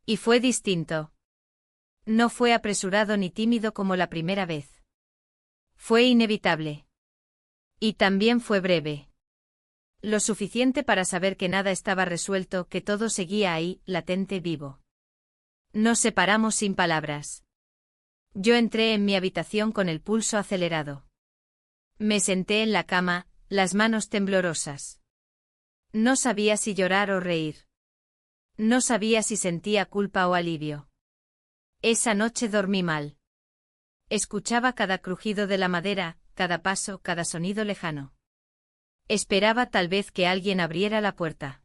Y fue distinto. No fue apresurado ni tímido como la primera vez. Fue inevitable. Y también fue breve. Lo suficiente para saber que nada estaba resuelto, que todo seguía ahí, latente, vivo. Nos separamos sin palabras. Yo entré en mi habitación con el pulso acelerado. Me senté en la cama, las manos temblorosas. No sabía si llorar o reír. No sabía si sentía culpa o alivio. Esa noche dormí mal. Escuchaba cada crujido de la madera, cada paso, cada sonido lejano. Esperaba tal vez que alguien abriera la puerta.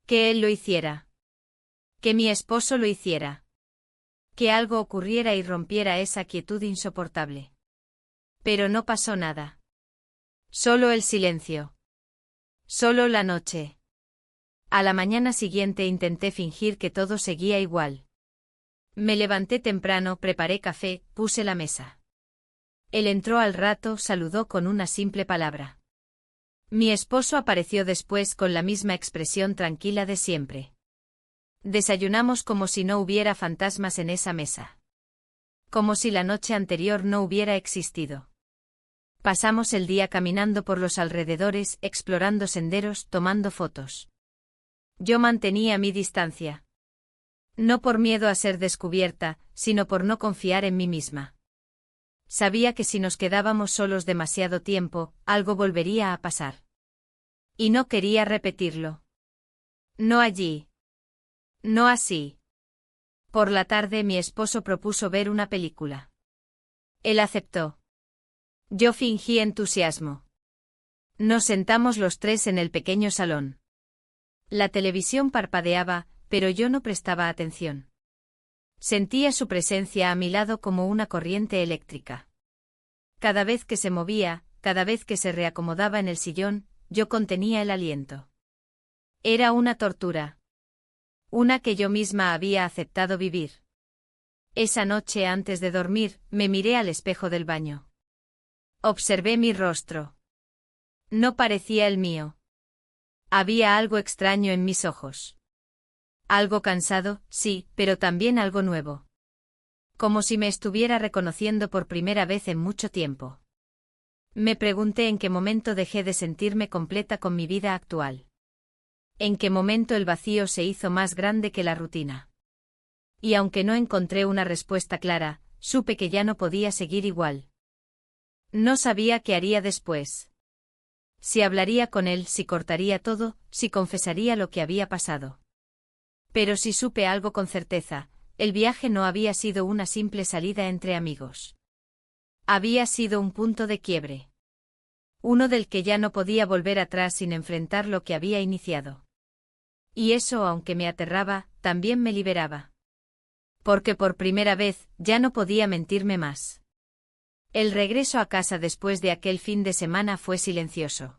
Que él lo hiciera. Que mi esposo lo hiciera. Que algo ocurriera y rompiera esa quietud insoportable. Pero no pasó nada. Solo el silencio. Solo la noche. A la mañana siguiente intenté fingir que todo seguía igual. Me levanté temprano, preparé café, puse la mesa. Él entró al rato, saludó con una simple palabra. Mi esposo apareció después con la misma expresión tranquila de siempre. Desayunamos como si no hubiera fantasmas en esa mesa. Como si la noche anterior no hubiera existido. Pasamos el día caminando por los alrededores, explorando senderos, tomando fotos. Yo mantenía mi distancia. No por miedo a ser descubierta, sino por no confiar en mí misma. Sabía que si nos quedábamos solos demasiado tiempo, algo volvería a pasar. Y no quería repetirlo. No allí. No así. Por la tarde mi esposo propuso ver una película. Él aceptó. Yo fingí entusiasmo. Nos sentamos los tres en el pequeño salón. La televisión parpadeaba, pero yo no prestaba atención. Sentía su presencia a mi lado como una corriente eléctrica. Cada vez que se movía, cada vez que se reacomodaba en el sillón, yo contenía el aliento. Era una tortura. Una que yo misma había aceptado vivir. Esa noche antes de dormir, me miré al espejo del baño. Observé mi rostro. No parecía el mío. Había algo extraño en mis ojos. Algo cansado, sí, pero también algo nuevo. Como si me estuviera reconociendo por primera vez en mucho tiempo. Me pregunté en qué momento dejé de sentirme completa con mi vida actual. En qué momento el vacío se hizo más grande que la rutina. Y aunque no encontré una respuesta clara, supe que ya no podía seguir igual. No sabía qué haría después. Si hablaría con él, si cortaría todo, si confesaría lo que había pasado. Pero sí supe algo con certeza, el viaje no había sido una simple salida entre amigos. Había sido un punto de quiebre. Uno del que ya no podía volver atrás sin enfrentar lo que había iniciado. Y eso, aunque me aterraba, también me liberaba. Porque por primera vez, ya no podía mentirme más. El regreso a casa después de aquel fin de semana fue silencioso.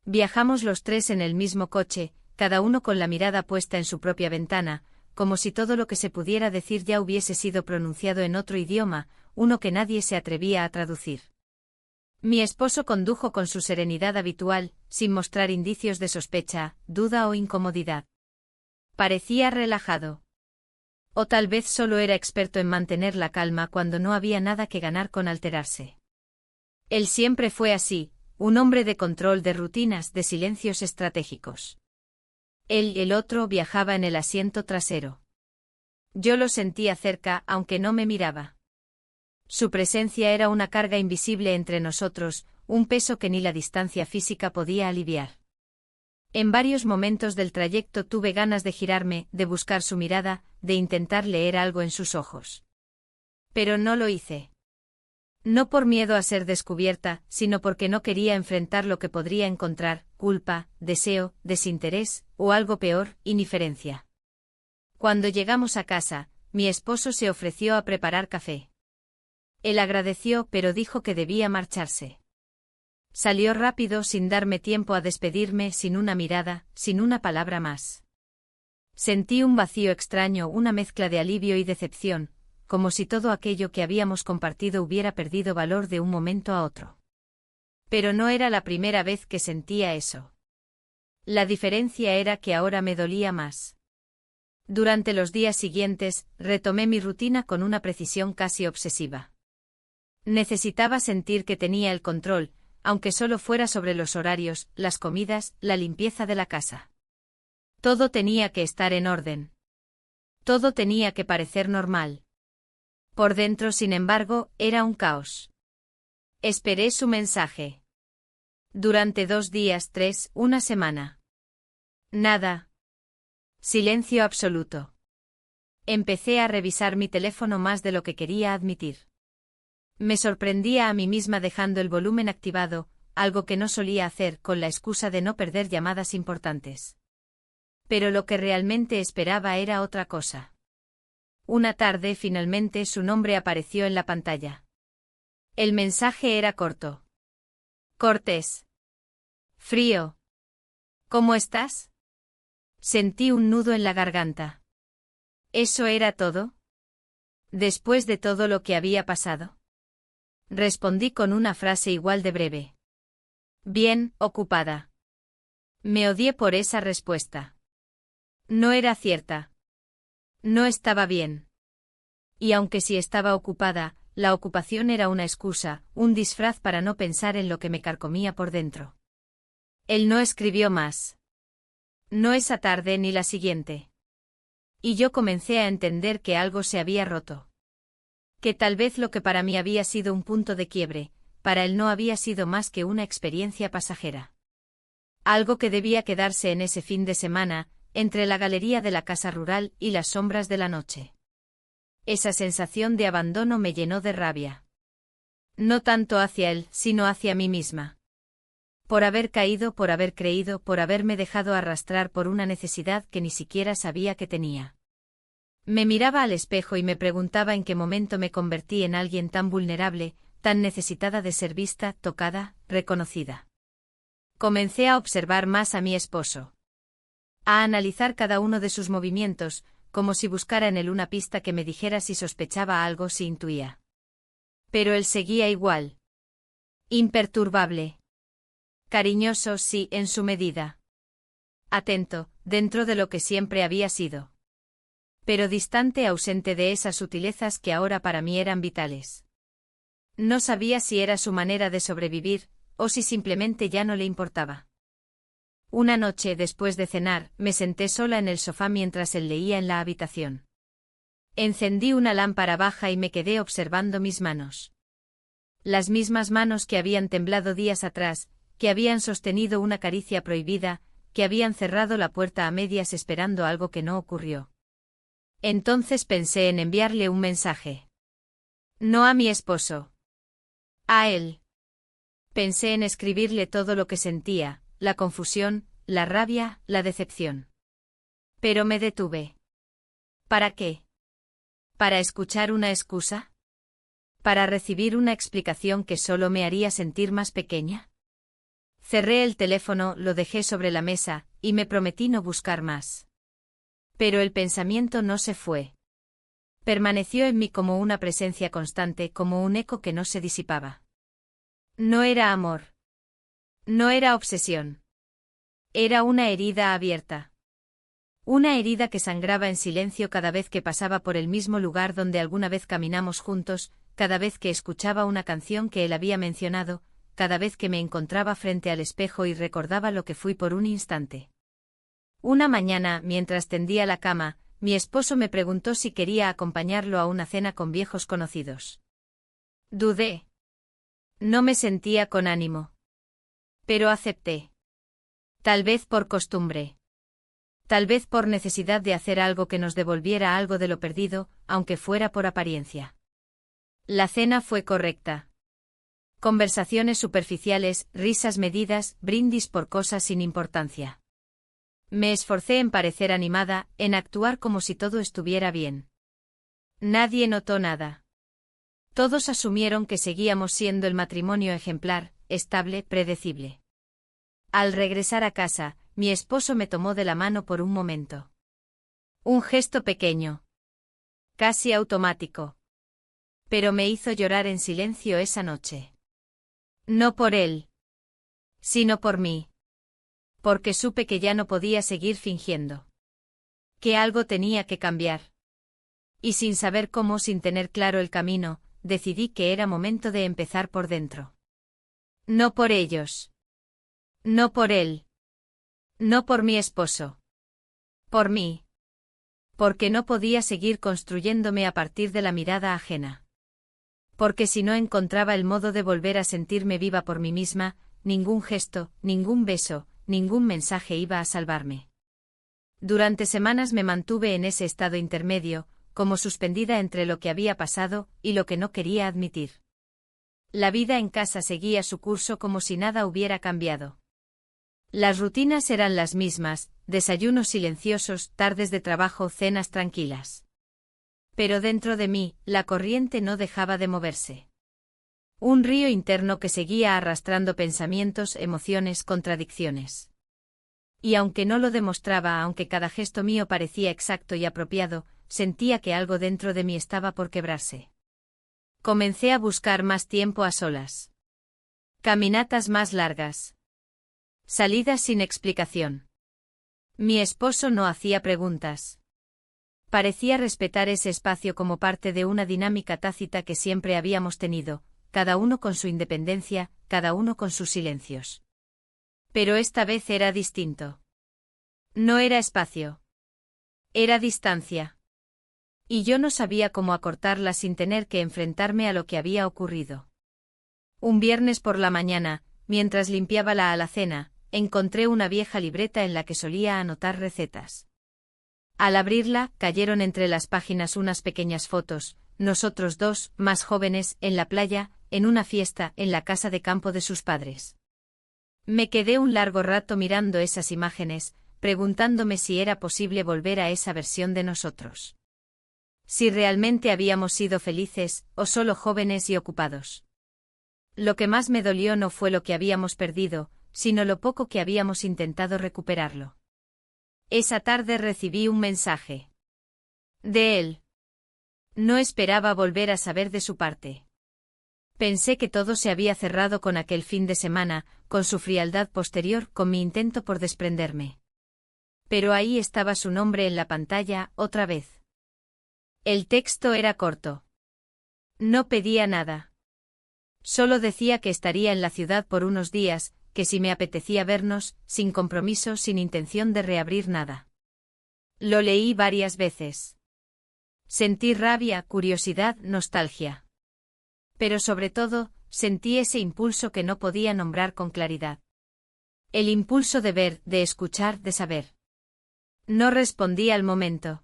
Viajamos los tres en el mismo coche, cada uno con la mirada puesta en su propia ventana, como si todo lo que se pudiera decir ya hubiese sido pronunciado en otro idioma, uno que nadie se atrevía a traducir. Mi esposo condujo con su serenidad habitual, sin mostrar indicios de sospecha, duda o incomodidad. Parecía relajado. O tal vez solo era experto en mantener la calma cuando no había nada que ganar con alterarse. Él siempre fue así, un hombre de control de rutinas, de silencios estratégicos. Él y el otro viajaba en el asiento trasero. Yo lo sentía cerca, aunque no me miraba. Su presencia era una carga invisible entre nosotros, un peso que ni la distancia física podía aliviar. En varios momentos del trayecto tuve ganas de girarme, de buscar su mirada, de intentar leer algo en sus ojos. Pero no lo hice. No por miedo a ser descubierta, sino porque no quería enfrentar lo que podría encontrar: culpa, deseo, desinterés, o algo peor, indiferencia. Cuando llegamos a casa, mi esposo se ofreció a preparar café. Él agradeció, pero dijo que debía marcharse. Salió rápido sin darme tiempo a despedirme, sin una mirada, sin una palabra más. Sentí un vacío extraño, una mezcla de alivio y decepción, como si todo aquello que habíamos compartido hubiera perdido valor de un momento a otro. Pero no era la primera vez que sentía eso. La diferencia era que ahora me dolía más. Durante los días siguientes, retomé mi rutina con una precisión casi obsesiva. Necesitaba sentir que tenía el control, aunque solo fuera sobre los horarios, las comidas, la limpieza de la casa. Todo tenía que estar en orden. Todo tenía que parecer normal. Por dentro, sin embargo, era un caos. Esperé su mensaje. Durante 2 días, 3, una semana. Nada. Silencio absoluto. Empecé a revisar mi teléfono más de lo que quería admitir. Me sorprendía a mí misma dejando el volumen activado, algo que no solía hacer, con la excusa de no perder llamadas importantes. Pero lo que realmente esperaba era otra cosa. Una tarde finalmente su nombre apareció en la pantalla. El mensaje era corto. Cortés. Frío. ¿Cómo estás? Sentí un nudo en la garganta. ¿Eso era todo? Después de todo lo que había pasado. Respondí con una frase igual de breve. Bien, ocupada. Me odié por esa respuesta. No era cierta. No estaba bien. Y aunque sí estaba ocupada, la ocupación era una excusa, un disfraz para no pensar en lo que me carcomía por dentro. Él no escribió más. No esa tarde ni la siguiente. Y yo comencé a entender que algo se había roto. Que tal vez lo que para mí había sido un punto de quiebre, para él no había sido más que una experiencia pasajera. Algo que debía quedarse en ese fin de semana, entre la galería de la casa rural y las sombras de la noche. Esa sensación de abandono me llenó de rabia. No tanto hacia él, sino hacia mí misma. Por haber caído, por haber creído, por haberme dejado arrastrar por una necesidad que ni siquiera sabía que tenía. Me miraba al espejo y me preguntaba en qué momento me convertí en alguien tan vulnerable, tan necesitada de ser vista, tocada, reconocida. Comencé a observar más a mi esposo. A analizar cada uno de sus movimientos, como si buscara en él una pista que me dijera si sospechaba algo, si intuía. Pero él seguía igual. Imperturbable. Cariñoso, sí, en su medida. Atento, dentro de lo que siempre había sido. Pero distante, ausente de esas sutilezas que ahora para mí eran vitales. No sabía si era su manera de sobrevivir, o si simplemente ya no le importaba. Una noche, después de cenar, me senté sola en el sofá mientras él leía en la habitación. Encendí una lámpara baja y me quedé observando mis manos. Las mismas manos que habían temblado días atrás, que habían sostenido una caricia prohibida, que habían cerrado la puerta a medias esperando algo que no ocurrió. Entonces pensé en enviarle un mensaje. No a mi esposo. A él. Pensé en escribirle todo lo que sentía, la confusión, la rabia, la decepción. Pero me detuve. ¿Para qué? ¿Para escuchar una excusa? ¿Para recibir una explicación que solo me haría sentir más pequeña? Cerré el teléfono, lo dejé sobre la mesa, y me prometí no buscar más. Pero el pensamiento no se fue. Permaneció en mí como una presencia constante, como un eco que no se disipaba. No era amor. No era obsesión. Era una herida abierta. Una herida que sangraba en silencio cada vez que pasaba por el mismo lugar donde alguna vez caminamos juntos, cada vez que escuchaba una canción que él había mencionado, cada vez que me encontraba frente al espejo y recordaba lo que fui por un instante. Una mañana, mientras tendía la cama, mi esposo me preguntó si quería acompañarlo a una cena con viejos conocidos. Dudé. No me sentía con ánimo. Pero acepté. Tal vez por costumbre. Tal vez por necesidad de hacer algo que nos devolviera algo de lo perdido, aunque fuera por apariencia. La cena fue correcta. Conversaciones superficiales, risas medidas, brindis por cosas sin importancia. Me esforcé en parecer animada, en actuar como si todo estuviera bien. Nadie notó nada. Todos asumieron que seguíamos siendo el matrimonio ejemplar, estable, predecible. Al regresar a casa, mi esposo me tomó de la mano por un momento. Un gesto pequeño. Casi automático. Pero me hizo llorar en silencio esa noche. No por él. Sino por mí. Porque supe que ya no podía seguir fingiendo. Que algo tenía que cambiar. Y sin saber cómo, sin tener claro el camino, decidí que era momento de empezar por dentro. No por ellos. No por él. No por mi esposo. Por mí. Porque no podía seguir construyéndome a partir de la mirada ajena. Porque si no encontraba el modo de volver a sentirme viva por mí misma, ningún gesto, ningún beso, ningún mensaje iba a salvarme. Durante semanas me mantuve en ese estado intermedio, como suspendida entre lo que había pasado y lo que no quería admitir. La vida en casa seguía su curso como si nada hubiera cambiado. Las rutinas eran las mismas, desayunos silenciosos, tardes de trabajo, cenas tranquilas. Pero dentro de mí, la corriente no dejaba de moverse. Un río interno que seguía arrastrando pensamientos, emociones, contradicciones. Y aunque no lo demostraba, aunque cada gesto mío parecía exacto y apropiado, sentía que algo dentro de mí estaba por quebrarse. Comencé a buscar más tiempo a solas. Caminatas más largas. Salidas sin explicación. Mi esposo no hacía preguntas. Parecía respetar ese espacio como parte de una dinámica tácita que siempre habíamos tenido, cada uno con su independencia, cada uno con sus silencios. Pero esta vez era distinto. No era espacio. Era distancia. Y yo no sabía cómo acortarla sin tener que enfrentarme a lo que había ocurrido. Un viernes por la mañana, mientras limpiaba la alacena, encontré una vieja libreta en la que solía anotar recetas. Al abrirla, cayeron entre las páginas unas pequeñas fotos, nosotros dos, más jóvenes, en la playa, en una fiesta, en la casa de campo de sus padres. Me quedé un largo rato mirando esas imágenes, preguntándome si era posible volver a esa versión de nosotros. Si realmente habíamos sido felices, o solo jóvenes y ocupados. Lo que más me dolió no fue lo que habíamos perdido, sino lo poco que habíamos intentado recuperarlo. Esa tarde recibí un mensaje. De él. No esperaba volver a saber de su parte. Pensé que todo se había cerrado con aquel fin de semana, con su frialdad posterior, con mi intento por desprenderme. Pero ahí estaba su nombre en la pantalla, otra vez. El texto era corto. No pedía nada. Solo decía que estaría en la ciudad por unos días, que si me apetecía vernos, sin compromiso, sin intención de reabrir nada. Lo leí varias veces. Sentí rabia, curiosidad, nostalgia. Pero sobre todo, sentí ese impulso que no podía nombrar con claridad. El impulso de ver, de escuchar, de saber. No respondí al momento.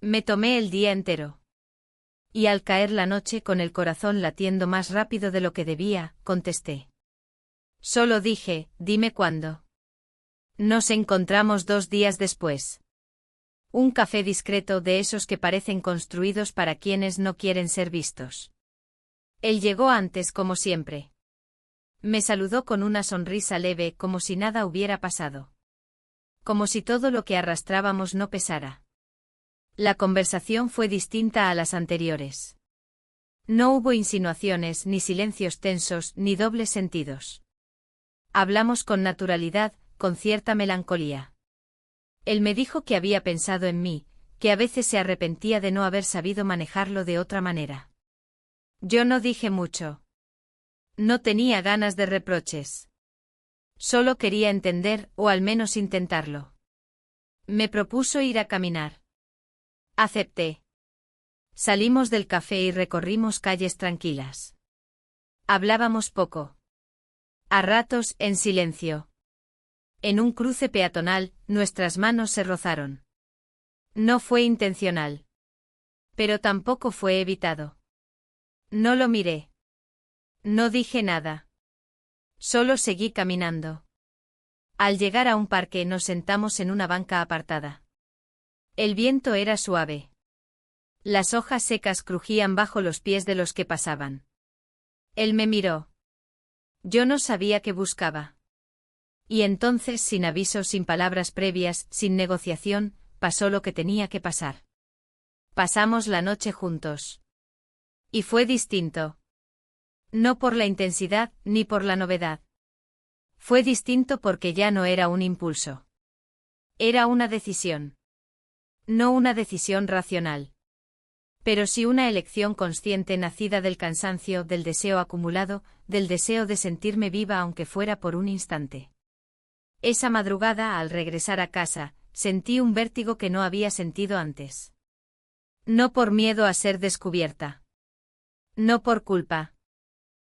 Me tomé el día entero. Y al caer la noche con el corazón latiendo más rápido de lo que debía, contesté. Solo dije, dime cuándo. Nos encontramos 2 días después. Un café discreto de esos que parecen construidos para quienes no quieren ser vistos. Él llegó antes como siempre. Me saludó con una sonrisa leve como si nada hubiera pasado. Como si todo lo que arrastrábamos no pesara. La conversación fue distinta a las anteriores. No hubo insinuaciones, ni silencios tensos, ni dobles sentidos. Hablamos con naturalidad, con cierta melancolía. Él me dijo que había pensado en mí, que a veces se arrepentía de no haber sabido manejarlo de otra manera. Yo no dije mucho. No tenía ganas de reproches. Solo quería entender, o al menos intentarlo. Me propuso ir a caminar. Acepté. Salimos del café y recorrimos calles tranquilas. Hablábamos poco. A ratos, en silencio. En un cruce peatonal, nuestras manos se rozaron. No fue intencional. Pero tampoco fue evitado. No lo miré. No dije nada. Solo seguí caminando. Al llegar a un parque nos sentamos en una banca apartada. El viento era suave. Las hojas secas crujían bajo los pies de los que pasaban. Él me miró. Yo no sabía qué buscaba. Y entonces, sin aviso, sin palabras previas, sin negociación, pasó lo que tenía que pasar. Pasamos la noche juntos. Y fue distinto. No por la intensidad, ni por la novedad. Fue distinto porque ya no era un impulso. Era una decisión. No una decisión racional. Pero sí una elección consciente nacida del cansancio, del deseo acumulado, del deseo de sentirme viva aunque fuera por un instante. Esa madrugada, al regresar a casa, sentí un vértigo que no había sentido antes. No por miedo a ser descubierta. No por culpa.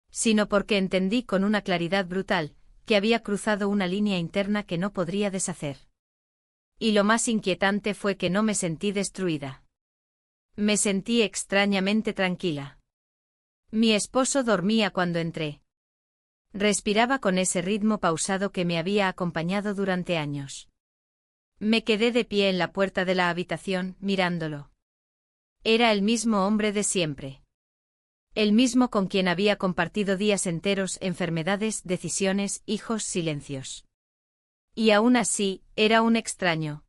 Sino porque entendí con una claridad brutal, que había cruzado una línea interna que no podría deshacer. Y lo más inquietante fue que no me sentí destruida. Me sentí extrañamente tranquila. Mi esposo dormía cuando entré. Respiraba con ese ritmo pausado que me había acompañado durante años. Me quedé de pie en la puerta de la habitación, mirándolo. Era el mismo hombre de siempre. El mismo con quien había compartido días enteros, enfermedades, decisiones, hijos, silencios. Y aún así, era un extraño.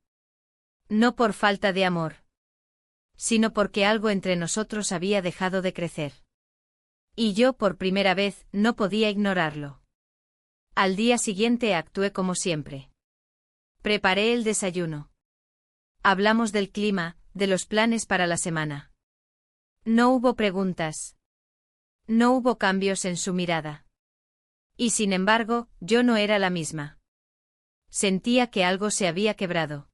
No por falta de amor. Sino porque algo entre nosotros había dejado de crecer. Y yo, por primera vez, no podía ignorarlo. Al día siguiente actué como siempre. Preparé el desayuno. Hablamos del clima, de los planes para la semana. No hubo preguntas. No hubo cambios en su mirada. Y sin embargo, yo no era la misma. Sentía que algo se había quebrado.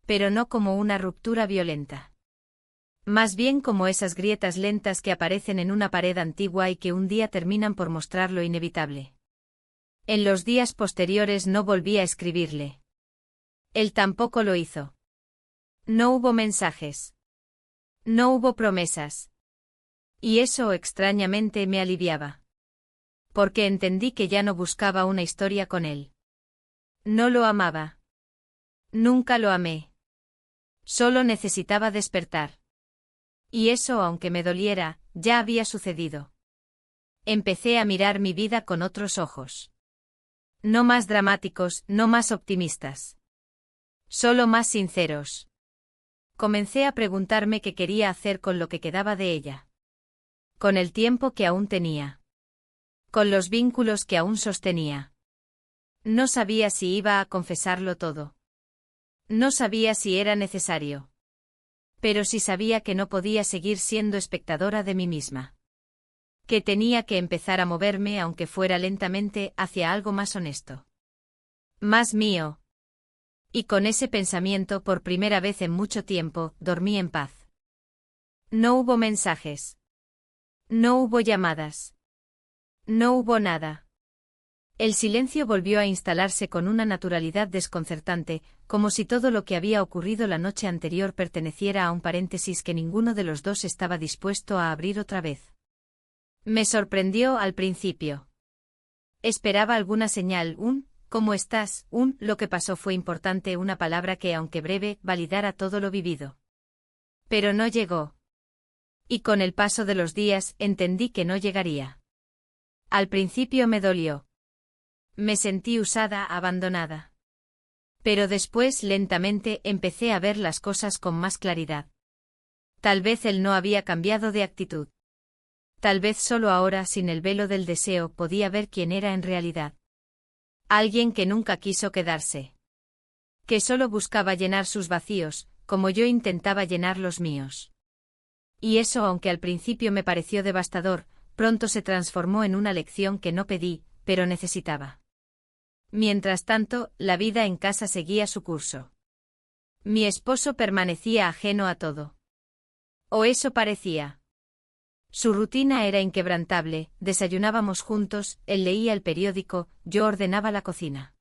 Pero no como una ruptura violenta. Más bien como esas grietas lentas que aparecen en una pared antigua y que un día terminan por mostrar lo inevitable. En los días posteriores no volví a escribirle. Él tampoco lo hizo. No hubo mensajes. No hubo promesas. Y eso extrañamente me aliviaba. Porque entendí que ya no buscaba una historia con él. No lo amaba. Nunca lo amé. Solo necesitaba despertar. Y eso, aunque me doliera, ya había sucedido. Empecé a mirar mi vida con otros ojos. No más dramáticos, no más optimistas. Solo más sinceros. Comencé a preguntarme qué quería hacer con lo que quedaba de ella. Con el tiempo que aún tenía. Con los vínculos que aún sostenía. No sabía si iba a confesarlo todo. No sabía si era necesario. Pero sí sabía que no podía seguir siendo espectadora de mí misma. Que tenía que empezar a moverme, aunque fuera lentamente, hacia algo más honesto. Más mío. Y con ese pensamiento, por primera vez en mucho tiempo, dormí en paz. No hubo mensajes. No hubo llamadas. No hubo nada. El silencio volvió a instalarse con una naturalidad desconcertante, como si todo lo que había ocurrido la noche anterior perteneciera a un paréntesis que ninguno de los dos estaba dispuesto a abrir otra vez. Me sorprendió al principio. Esperaba alguna señal, ¿cómo estás?, lo que pasó fue importante, una palabra que, aunque breve, validara todo lo vivido. Pero no llegó. Y con el paso de los días entendí que no llegaría. Al principio me dolió. Me sentí usada, abandonada. Pero después lentamente empecé a ver las cosas con más claridad. Tal vez él no había cambiado de actitud. Tal vez solo ahora, sin el velo del deseo, podía ver quién era en realidad. Alguien que nunca quiso quedarse. Que solo buscaba llenar sus vacíos, como yo intentaba llenar los míos. Y eso, aunque al principio me pareció devastador, pronto se transformó en una lección que no pedí, pero necesitaba. Mientras tanto, la vida en casa seguía su curso. Mi esposo permanecía ajeno a todo. O eso parecía. Su rutina era inquebrantable, desayunábamos juntos, él leía el periódico, yo ordenaba la cocina.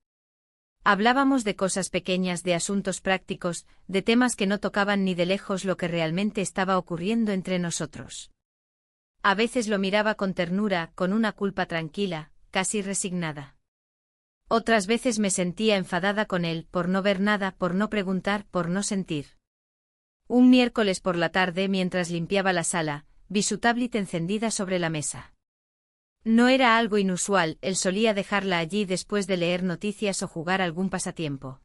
Hablábamos de cosas pequeñas, de asuntos prácticos, de temas que no tocaban ni de lejos lo que realmente estaba ocurriendo entre nosotros. A veces lo miraba con ternura, con una culpa tranquila, casi resignada. Otras veces me sentía enfadada con él por no ver nada, por no preguntar, por no sentir. Un miércoles por la tarde, mientras limpiaba la sala, vi su tablet encendida sobre la mesa. No era algo inusual, él solía dejarla allí después de leer noticias o jugar algún pasatiempo.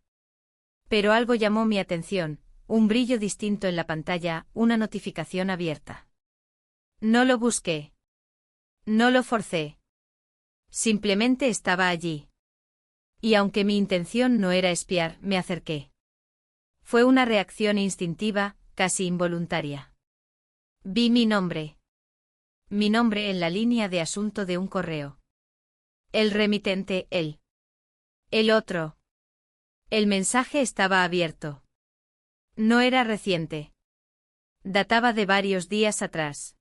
Pero algo llamó mi atención, un brillo distinto en la pantalla, una notificación abierta. No lo busqué. No lo forcé. Simplemente estaba allí. Y aunque mi intención no era espiar, me acerqué. Fue una reacción instintiva, casi involuntaria. Vi mi nombre. Mi nombre en la línea de asunto de un correo. El remitente, él. El otro. El mensaje estaba abierto. No era reciente. Databa de varios días atrás.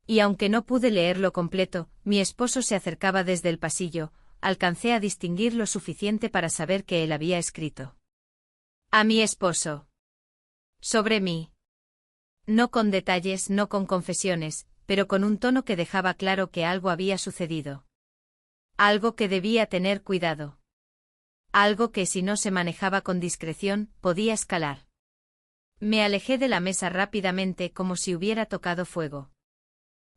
Y aunque no pude leerlo completo, mi esposo se acercaba desde el pasillo, alcancé a distinguir lo suficiente para saber que él había escrito. A mi esposo. Sobre mí. No con detalles, no con confesiones, pero con un tono que dejaba claro que algo había sucedido. Algo que debía tener cuidado. Algo que, si no se manejaba con discreción, podía escalar. Me alejé de la mesa rápidamente como si hubiera tocado fuego.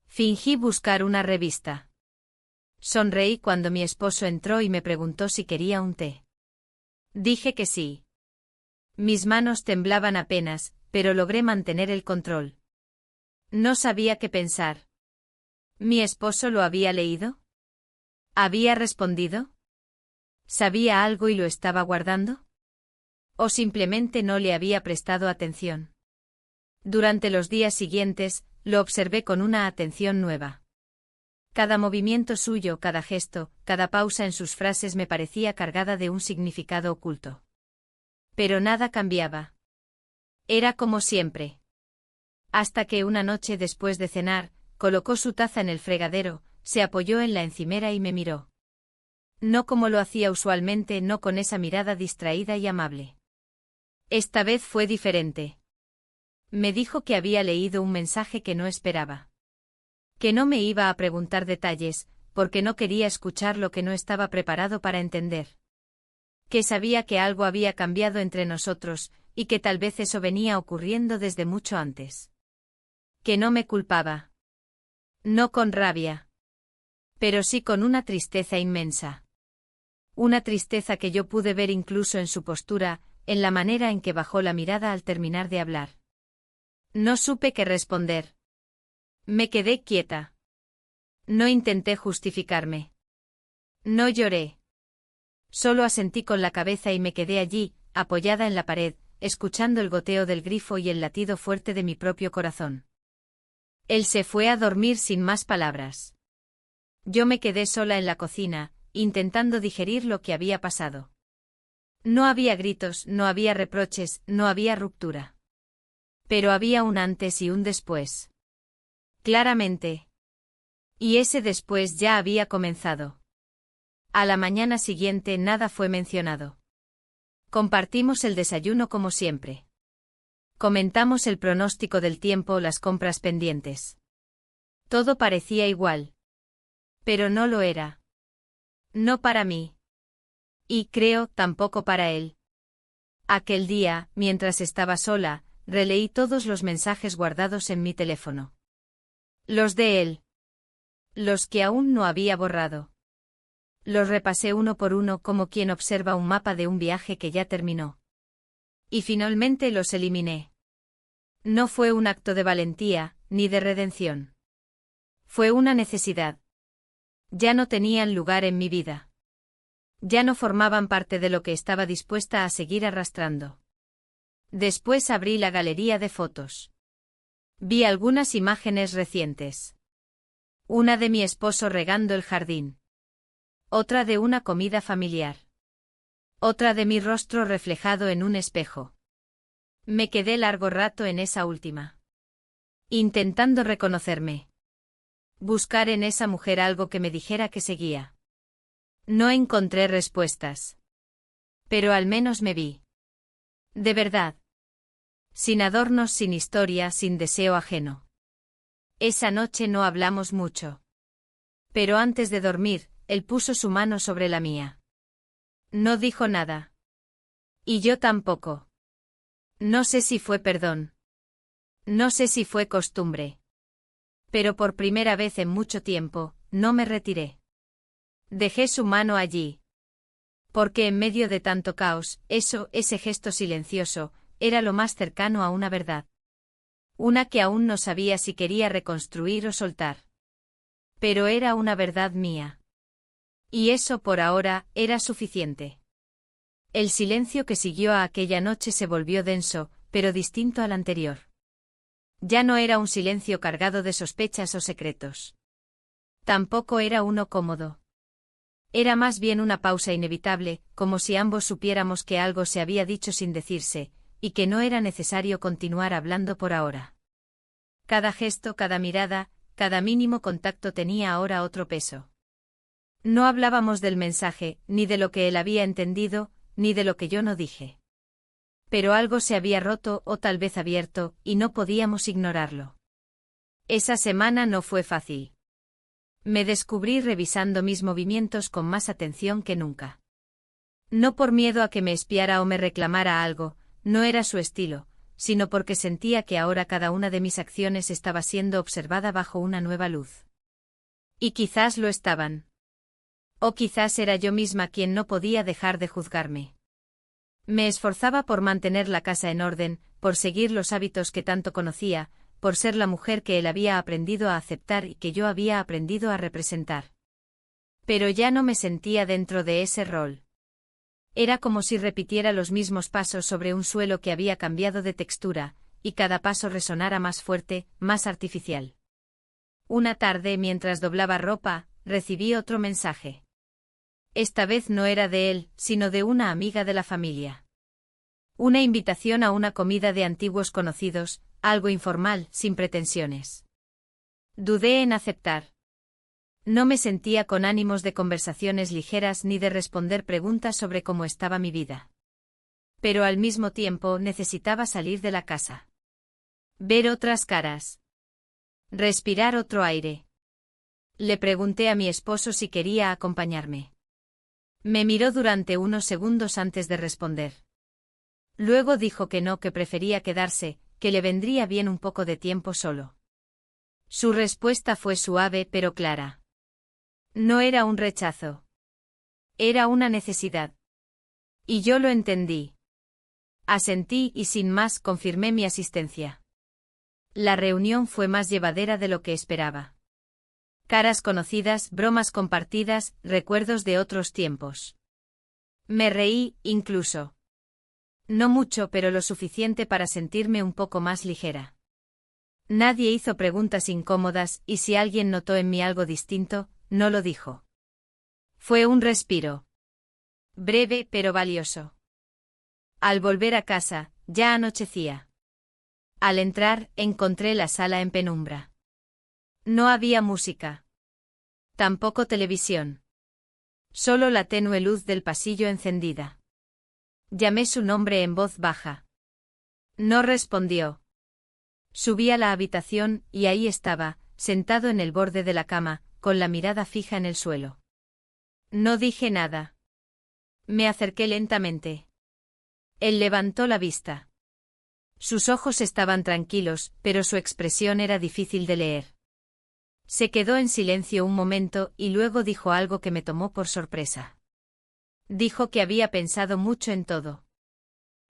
Fingí buscar una revista. Sonreí cuando mi esposo entró y me preguntó si quería un té. Dije que sí. Mis manos temblaban apenas, pero logré mantener el control. No sabía qué pensar. ¿Mi esposo lo había leído? ¿Había respondido? ¿Sabía algo y lo estaba guardando? ¿O simplemente no le había prestado atención? Durante los días siguientes, lo observé con una atención nueva. Cada movimiento suyo, cada gesto, cada pausa en sus frases me parecía cargada de un significado oculto. Pero nada cambiaba. Era como siempre. Hasta que una noche después de cenar, colocó su taza en el fregadero, se apoyó en la encimera y me miró. No como lo hacía usualmente, no con esa mirada distraída y amable. Esta vez fue diferente. Me dijo que había leído un mensaje que no esperaba. Que no me iba a preguntar detalles, porque no quería escuchar lo que no estaba preparado para entender. Que sabía que algo había cambiado entre nosotros, y que tal vez eso venía ocurriendo desde mucho antes. Que no me culpaba. No con rabia. Pero sí con una tristeza inmensa. Una tristeza que yo pude ver incluso en su postura, en la manera en que bajó la mirada al terminar de hablar. No supe qué responder. Me quedé quieta. No intenté justificarme. No lloré. Solo asentí con la cabeza y me quedé allí, apoyada en la pared, escuchando el goteo del grifo y el latido fuerte de mi propio corazón. Él se fue a dormir sin más palabras. Yo me quedé sola en la cocina, intentando digerir lo que había pasado. No había gritos, no había reproches, no había ruptura. Pero había un antes y un después. Claramente. Y ese después ya había comenzado. A la mañana siguiente nada fue mencionado. Compartimos el desayuno como siempre. Comentamos el pronóstico del tiempo, las compras pendientes. Todo parecía igual. Pero no lo era. No para mí. Y creo, tampoco para él. Aquel día, mientras estaba sola, releí todos los mensajes guardados en mi teléfono. Los de él. Los que aún no había borrado. Los repasé uno por uno como quien observa un mapa de un viaje que ya terminó. Y finalmente los eliminé. No fue un acto de valentía, ni de redención. Fue una necesidad. Ya no tenían lugar en mi vida. Ya no formaban parte de lo que estaba dispuesta a seguir arrastrando. Después abrí la galería de fotos. Vi algunas imágenes recientes. Una de mi esposo regando el jardín. Otra de una comida familiar. Otra de mi rostro reflejado en un espejo. Me quedé largo rato en esa última. Intentando reconocerme. Buscar en esa mujer algo que me dijera que seguía. No encontré respuestas. Pero al menos me vi. De verdad. Sin adornos, sin historia, sin deseo ajeno. Esa noche no hablamos mucho. Pero antes de dormir, él puso su mano sobre la mía. No dijo nada. Y yo tampoco. No sé si fue perdón. No sé si fue costumbre. Pero por primera vez en mucho tiempo, no me retiré. Dejé su mano allí. Porque en medio de tanto caos, ese gesto silencioso, era lo más cercano a una verdad. Una que aún no sabía si quería reconstruir o soltar. Pero era una verdad mía. Y eso por ahora, era suficiente. El silencio que siguió a aquella noche se volvió denso, pero distinto al anterior. Ya no era un silencio cargado de sospechas o secretos. Tampoco era uno cómodo. Era más bien una pausa inevitable, como si ambos supiéramos que algo se había dicho sin decirse, y que no era necesario continuar hablando por ahora. Cada gesto, cada mirada, cada mínimo contacto tenía ahora otro peso. No hablábamos del mensaje, ni de lo que él había entendido, ni de lo que yo no dije. Pero algo se había roto o tal vez abierto, y no podíamos ignorarlo. Esa semana no fue fácil. Me descubrí revisando mis movimientos con más atención que nunca. No por miedo a que me espiara o me reclamara algo, no era su estilo, sino porque sentía que ahora cada una de mis acciones estaba siendo observada bajo una nueva luz. Y quizás lo estaban. O quizás era yo misma quien no podía dejar de juzgarme. Me esforzaba por mantener la casa en orden, por seguir los hábitos que tanto conocía, por ser la mujer que él había aprendido a aceptar y que yo había aprendido a representar. Pero ya no me sentía dentro de ese rol. Era como si repitiera los mismos pasos sobre un suelo que había cambiado de textura, y cada paso resonara más fuerte, más artificial. Una tarde, mientras doblaba ropa, recibí otro mensaje. Esta vez no era de él, sino de una amiga de la familia. Una invitación a una comida de antiguos conocidos, algo informal, sin pretensiones. Dudé en aceptar. No me sentía con ánimos de conversaciones ligeras ni de responder preguntas sobre cómo estaba mi vida. Pero al mismo tiempo necesitaba salir de la casa. Ver otras caras. Respirar otro aire. Le pregunté a mi esposo si quería acompañarme. Me miró durante unos segundos antes de responder. Luego dijo que no, que prefería quedarse, que le vendría bien un poco de tiempo solo. Su respuesta fue suave pero clara. No era un rechazo. Era una necesidad. Y yo lo entendí. Asentí y sin más confirmé mi asistencia. La reunión fue más llevadera de lo que esperaba. Caras conocidas, bromas compartidas, recuerdos de otros tiempos. Me reí, incluso. No mucho, pero lo suficiente para sentirme un poco más ligera. Nadie hizo preguntas incómodas, y si alguien notó en mí algo distinto, no lo dijo. Fue un respiro. Breve pero valioso. Al volver a casa, ya anochecía. Al entrar, encontré la sala en penumbra. No había música. Tampoco televisión. Solo la tenue luz del pasillo encendida. Llamé su nombre en voz baja. No respondió. Subí a la habitación, y ahí estaba, sentado en el borde de la cama, con la mirada fija en el suelo. No dije nada. Me acerqué lentamente. Él levantó la vista. Sus ojos estaban tranquilos, pero su expresión era difícil de leer. Se quedó en silencio un momento y luego dijo algo que me tomó por sorpresa. Dijo que había pensado mucho en todo.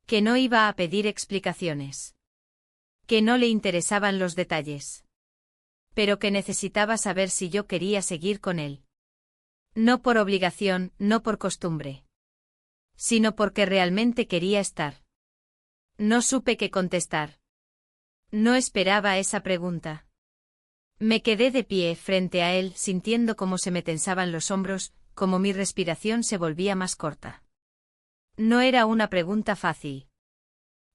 Que no iba a pedir explicaciones. Que no le interesaban los detalles. Pero que necesitaba saber si yo quería seguir con él. No por obligación, no por costumbre. Sino porque realmente quería estar. No supe qué contestar. No esperaba esa pregunta. Me quedé de pie frente a él, sintiendo cómo se me tensaban los hombros, cómo mi respiración se volvía más corta. No era una pregunta fácil.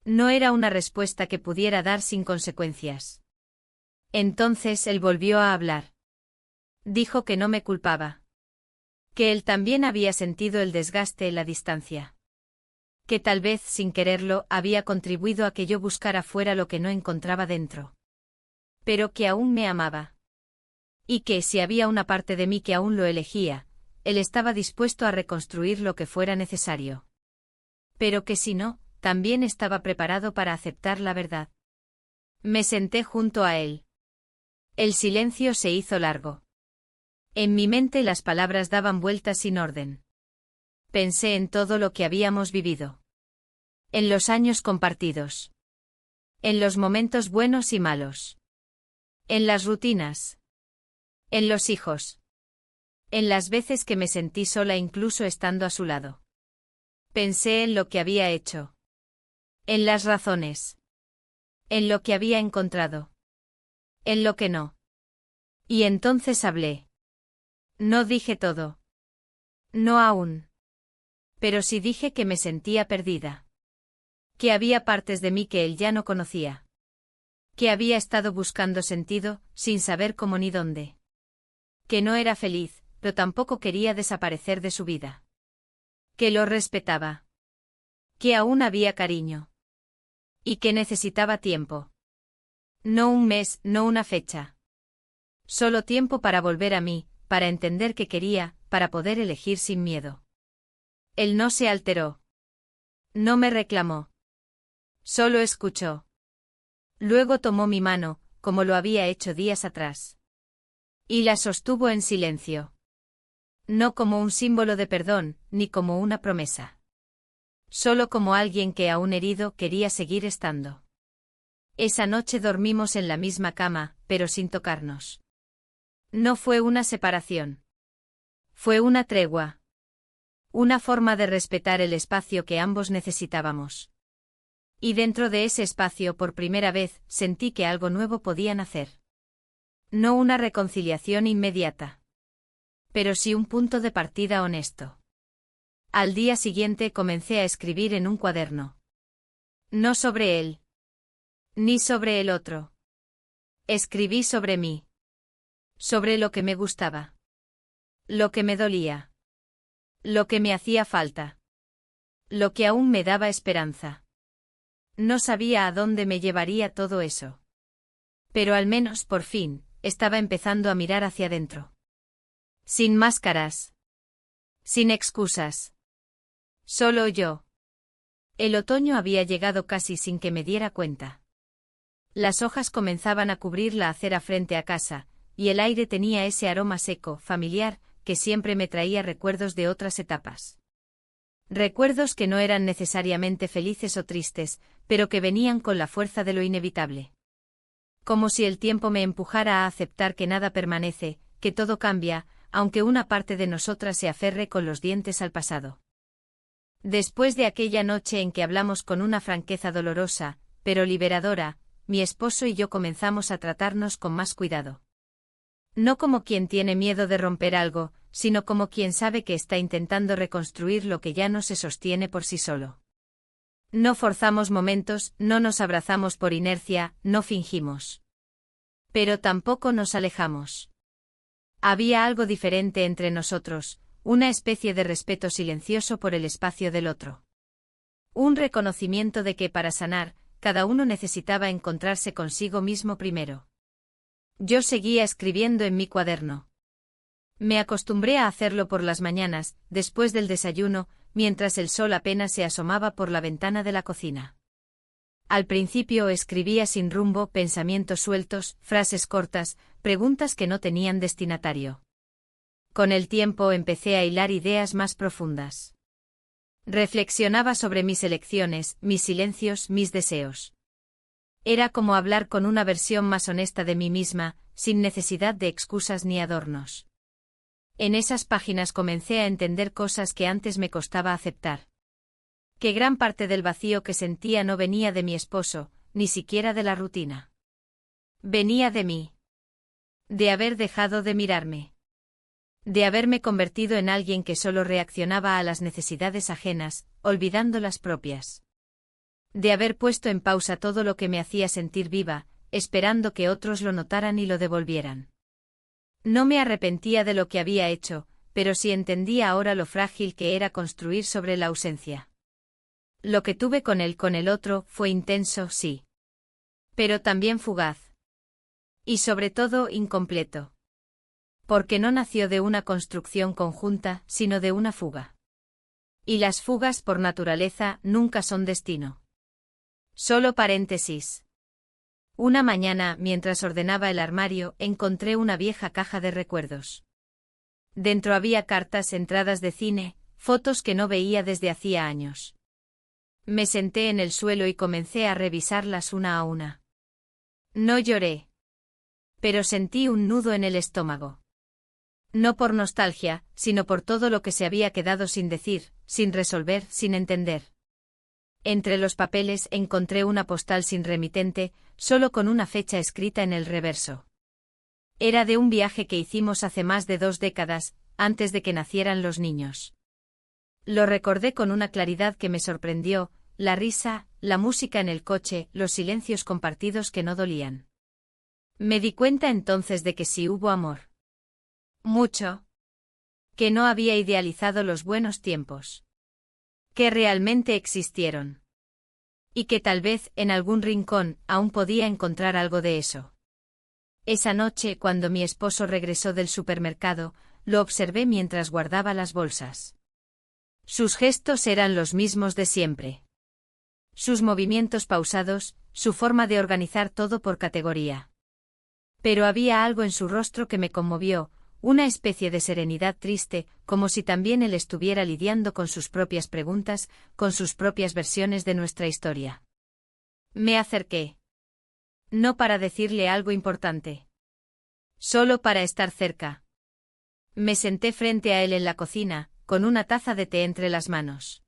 No era una respuesta que pudiera dar sin consecuencias. Entonces él volvió a hablar. Dijo que no me culpaba. Que él también había sentido el desgaste en la distancia. Que tal vez, sin quererlo, había contribuido a que yo buscara fuera lo que no encontraba dentro. Pero que aún me amaba. Y que, si había una parte de mí que aún lo elegía, él estaba dispuesto a reconstruir lo que fuera necesario. Pero que si no, también estaba preparado para aceptar la verdad. Me senté junto a él. El silencio se hizo largo. En mi mente las palabras daban vueltas sin orden. Pensé en todo lo que habíamos vivido. En los años compartidos. En los momentos buenos y malos. En las rutinas. En los hijos. En las veces que me sentí sola incluso estando a su lado. Pensé en lo que había hecho. En las razones. En lo que había encontrado. En lo que no. Y entonces hablé. No dije todo. No aún. Pero sí dije que me sentía perdida. Que había partes de mí que él ya no conocía. Que había estado buscando sentido, sin saber cómo ni dónde. Que no era feliz, pero tampoco quería desaparecer de su vida. Que lo respetaba. Que aún había cariño. Y que necesitaba tiempo. No un mes, no una fecha. Solo tiempo para volver a mí, para entender qué quería, para poder elegir sin miedo. Él no se alteró. No me reclamó. Solo escuchó. Luego tomó mi mano, como lo había hecho días atrás. Y la sostuvo en silencio. No como un símbolo de perdón, ni como una promesa. Solo como alguien que aún herido quería seguir estando. Esa noche dormimos en la misma cama, pero sin tocarnos. No fue una separación. Fue una tregua. Una forma de respetar el espacio que ambos necesitábamos. Y dentro de ese espacio por primera vez sentí que algo nuevo podía nacer. No una reconciliación inmediata. Pero sí un punto de partida honesto. Al día siguiente comencé a escribir en un cuaderno. No sobre él. Ni sobre el otro. Escribí sobre mí. Sobre lo que me gustaba. Lo que me dolía. Lo que me hacía falta. Lo que aún me daba esperanza. No sabía a dónde me llevaría todo eso. Pero al menos, por fin, estaba empezando a mirar hacia adentro. Sin máscaras. Sin excusas. Solo yo. El otoño había llegado casi sin que me diera cuenta. Las hojas comenzaban a cubrir la acera frente a casa, y el aire tenía ese aroma seco, familiar, que siempre me traía recuerdos de otras etapas. Recuerdos que no eran necesariamente felices o tristes, pero que venían con la fuerza de lo inevitable. Como si el tiempo me empujara a aceptar que nada permanece, que todo cambia, aunque una parte de nosotras se aferre con los dientes al pasado. Después de aquella noche en que hablamos con una franqueza dolorosa, pero liberadora, mi esposo y yo comenzamos a tratarnos con más cuidado. No como quien tiene miedo de romper algo, sino como quien sabe que está intentando reconstruir lo que ya no se sostiene por sí solo. No forzamos momentos, no nos abrazamos por inercia, no fingimos. Pero tampoco nos alejamos. Había algo diferente entre nosotros, una especie de respeto silencioso por el espacio del otro. Un reconocimiento de que para sanar, cada uno necesitaba encontrarse consigo mismo primero. Yo seguía escribiendo en mi cuaderno. Me acostumbré a hacerlo por las mañanas, después del desayuno, mientras el sol apenas se asomaba por la ventana de la cocina. Al principio escribía sin rumbo, pensamientos sueltos, frases cortas, preguntas que no tenían destinatario. Con el tiempo empecé a hilar ideas más profundas. Reflexionaba sobre mis elecciones, mis silencios, mis deseos. Era como hablar con una versión más honesta de mí misma, sin necesidad de excusas ni adornos. En esas páginas comencé a entender cosas que antes me costaba aceptar. Que gran parte del vacío que sentía no venía de mi esposo, ni siquiera de la rutina. Venía de mí. De haber dejado de mirarme. De haberme convertido en alguien que solo reaccionaba a las necesidades ajenas, olvidando las propias. De haber puesto en pausa todo lo que me hacía sentir viva, esperando que otros lo notaran y lo devolvieran. No me arrepentía de lo que había hecho, pero sí entendía ahora lo frágil que era construir sobre la ausencia. Lo que tuve con el otro, fue intenso, sí. Pero también fugaz. Y sobre todo incompleto. Porque no nació de una construcción conjunta, sino de una fuga. Y las fugas por naturaleza nunca son destino. Solo paréntesis. Una mañana, mientras ordenaba el armario, encontré una vieja caja de recuerdos. Dentro había cartas, entradas de cine, fotos que no veía desde hacía años. Me senté en el suelo y comencé a revisarlas una a una. No lloré. Pero sentí un nudo en el estómago. No por nostalgia, sino por todo lo que se había quedado sin decir, sin resolver, sin entender. Entre los papeles encontré una postal sin remitente, solo con una fecha escrita en el reverso. Era de un viaje que hicimos hace más de 2 décadas, antes de que nacieran los niños. Lo recordé con una claridad que me sorprendió, la risa, la música en el coche, los silencios compartidos que no dolían. Me di cuenta entonces de que sí hubo amor. Mucho. Que no había idealizado los buenos tiempos. Que realmente existieron. Y que tal vez, en algún rincón, aún podía encontrar algo de eso. Esa noche, cuando mi esposo regresó del supermercado, lo observé mientras guardaba las bolsas. Sus gestos eran los mismos de siempre. Sus movimientos pausados, su forma de organizar todo por categoría. Pero había algo en su rostro que me conmovió, una especie de serenidad triste, como si también él estuviera lidiando con sus propias preguntas, con sus propias versiones de nuestra historia. Me acerqué. No para decirle algo importante. Solo para estar cerca. Me senté frente a él en la cocina, con una taza de té entre las manos.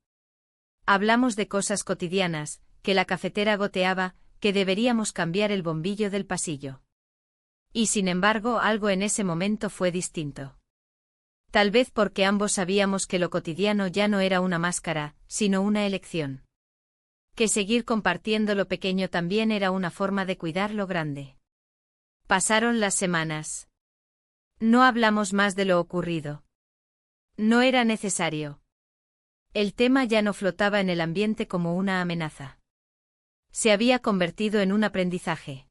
Hablamos de cosas cotidianas, que la cafetera goteaba, que deberíamos cambiar el bombillo del pasillo. Y sin embargo algo en ese momento fue distinto. Tal vez porque ambos sabíamos que lo cotidiano ya no era una máscara, sino una elección. Que seguir compartiendo lo pequeño también era una forma de cuidar lo grande. Pasaron las semanas. No hablamos más de lo ocurrido. No era necesario. El tema ya no flotaba en el ambiente como una amenaza. Se había convertido en un aprendizaje.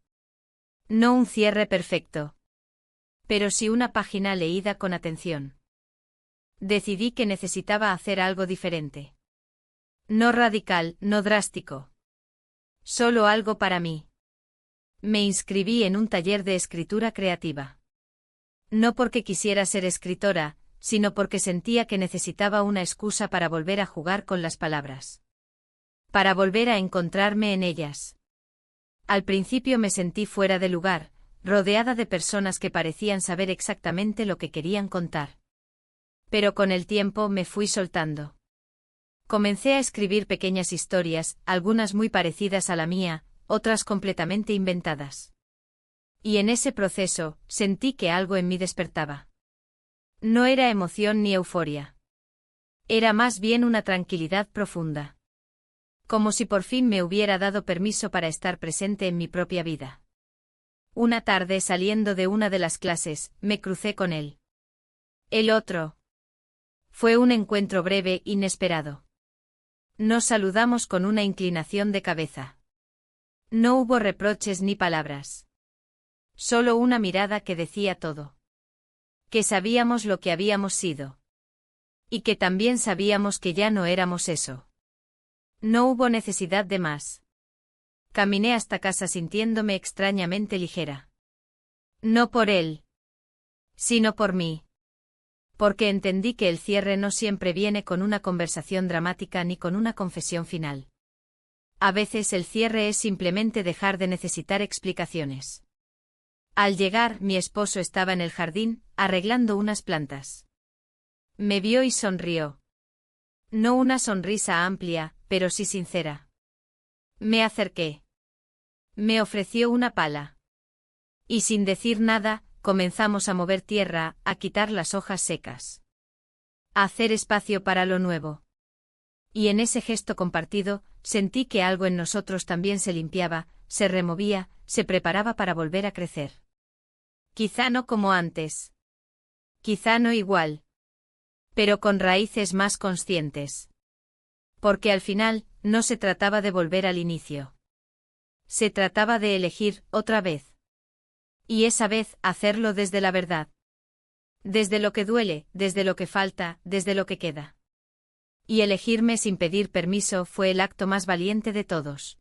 No un cierre perfecto. Pero sí una página leída con atención. Decidí que necesitaba hacer algo diferente. No radical, no drástico. Solo algo para mí. Me inscribí en un taller de escritura creativa. No porque quisiera ser escritora, sino porque sentía que necesitaba una excusa para volver a jugar con las palabras. Para volver a encontrarme en ellas. Al principio me sentí fuera de lugar, rodeada de personas que parecían saber exactamente lo que querían contar. Pero con el tiempo me fui soltando. Comencé a escribir pequeñas historias, algunas muy parecidas a la mía, otras completamente inventadas. Y en ese proceso, sentí que algo en mí despertaba. No era emoción ni euforia. Era más bien una tranquilidad profunda. Como si por fin me hubiera dado permiso para estar presente en mi propia vida. Una tarde saliendo de una de las clases, me crucé con él. El otro. Fue un encuentro breve, inesperado. Nos saludamos con una inclinación de cabeza. No hubo reproches ni palabras. Solo una mirada que decía todo. Que sabíamos lo que habíamos sido. Y que también sabíamos que ya no éramos eso. No hubo necesidad de más. Caminé hasta casa sintiéndome extrañamente ligera. No por él, sino por mí. Porque entendí que el cierre no siempre viene con una conversación dramática ni con una confesión final. A veces el cierre es simplemente dejar de necesitar explicaciones. Al llegar, mi esposo estaba en el jardín, arreglando unas plantas. Me vio y sonrió. No una sonrisa amplia, pero sí sincera. Me acerqué. Me ofreció una pala. Y sin decir nada, comenzamos a mover tierra, a quitar las hojas secas. A hacer espacio para lo nuevo. Y en ese gesto compartido, sentí que algo en nosotros también se limpiaba, se removía, se preparaba para volver a crecer. Quizá no como antes. Quizá no igual. Pero con raíces más conscientes. Porque al final, no se trataba de volver al inicio. Se trataba de elegir, otra vez. Y esa vez, hacerlo desde la verdad. Desde lo que duele, desde lo que falta, desde lo que queda. Y elegirme sin pedir permiso fue el acto más valiente de todos.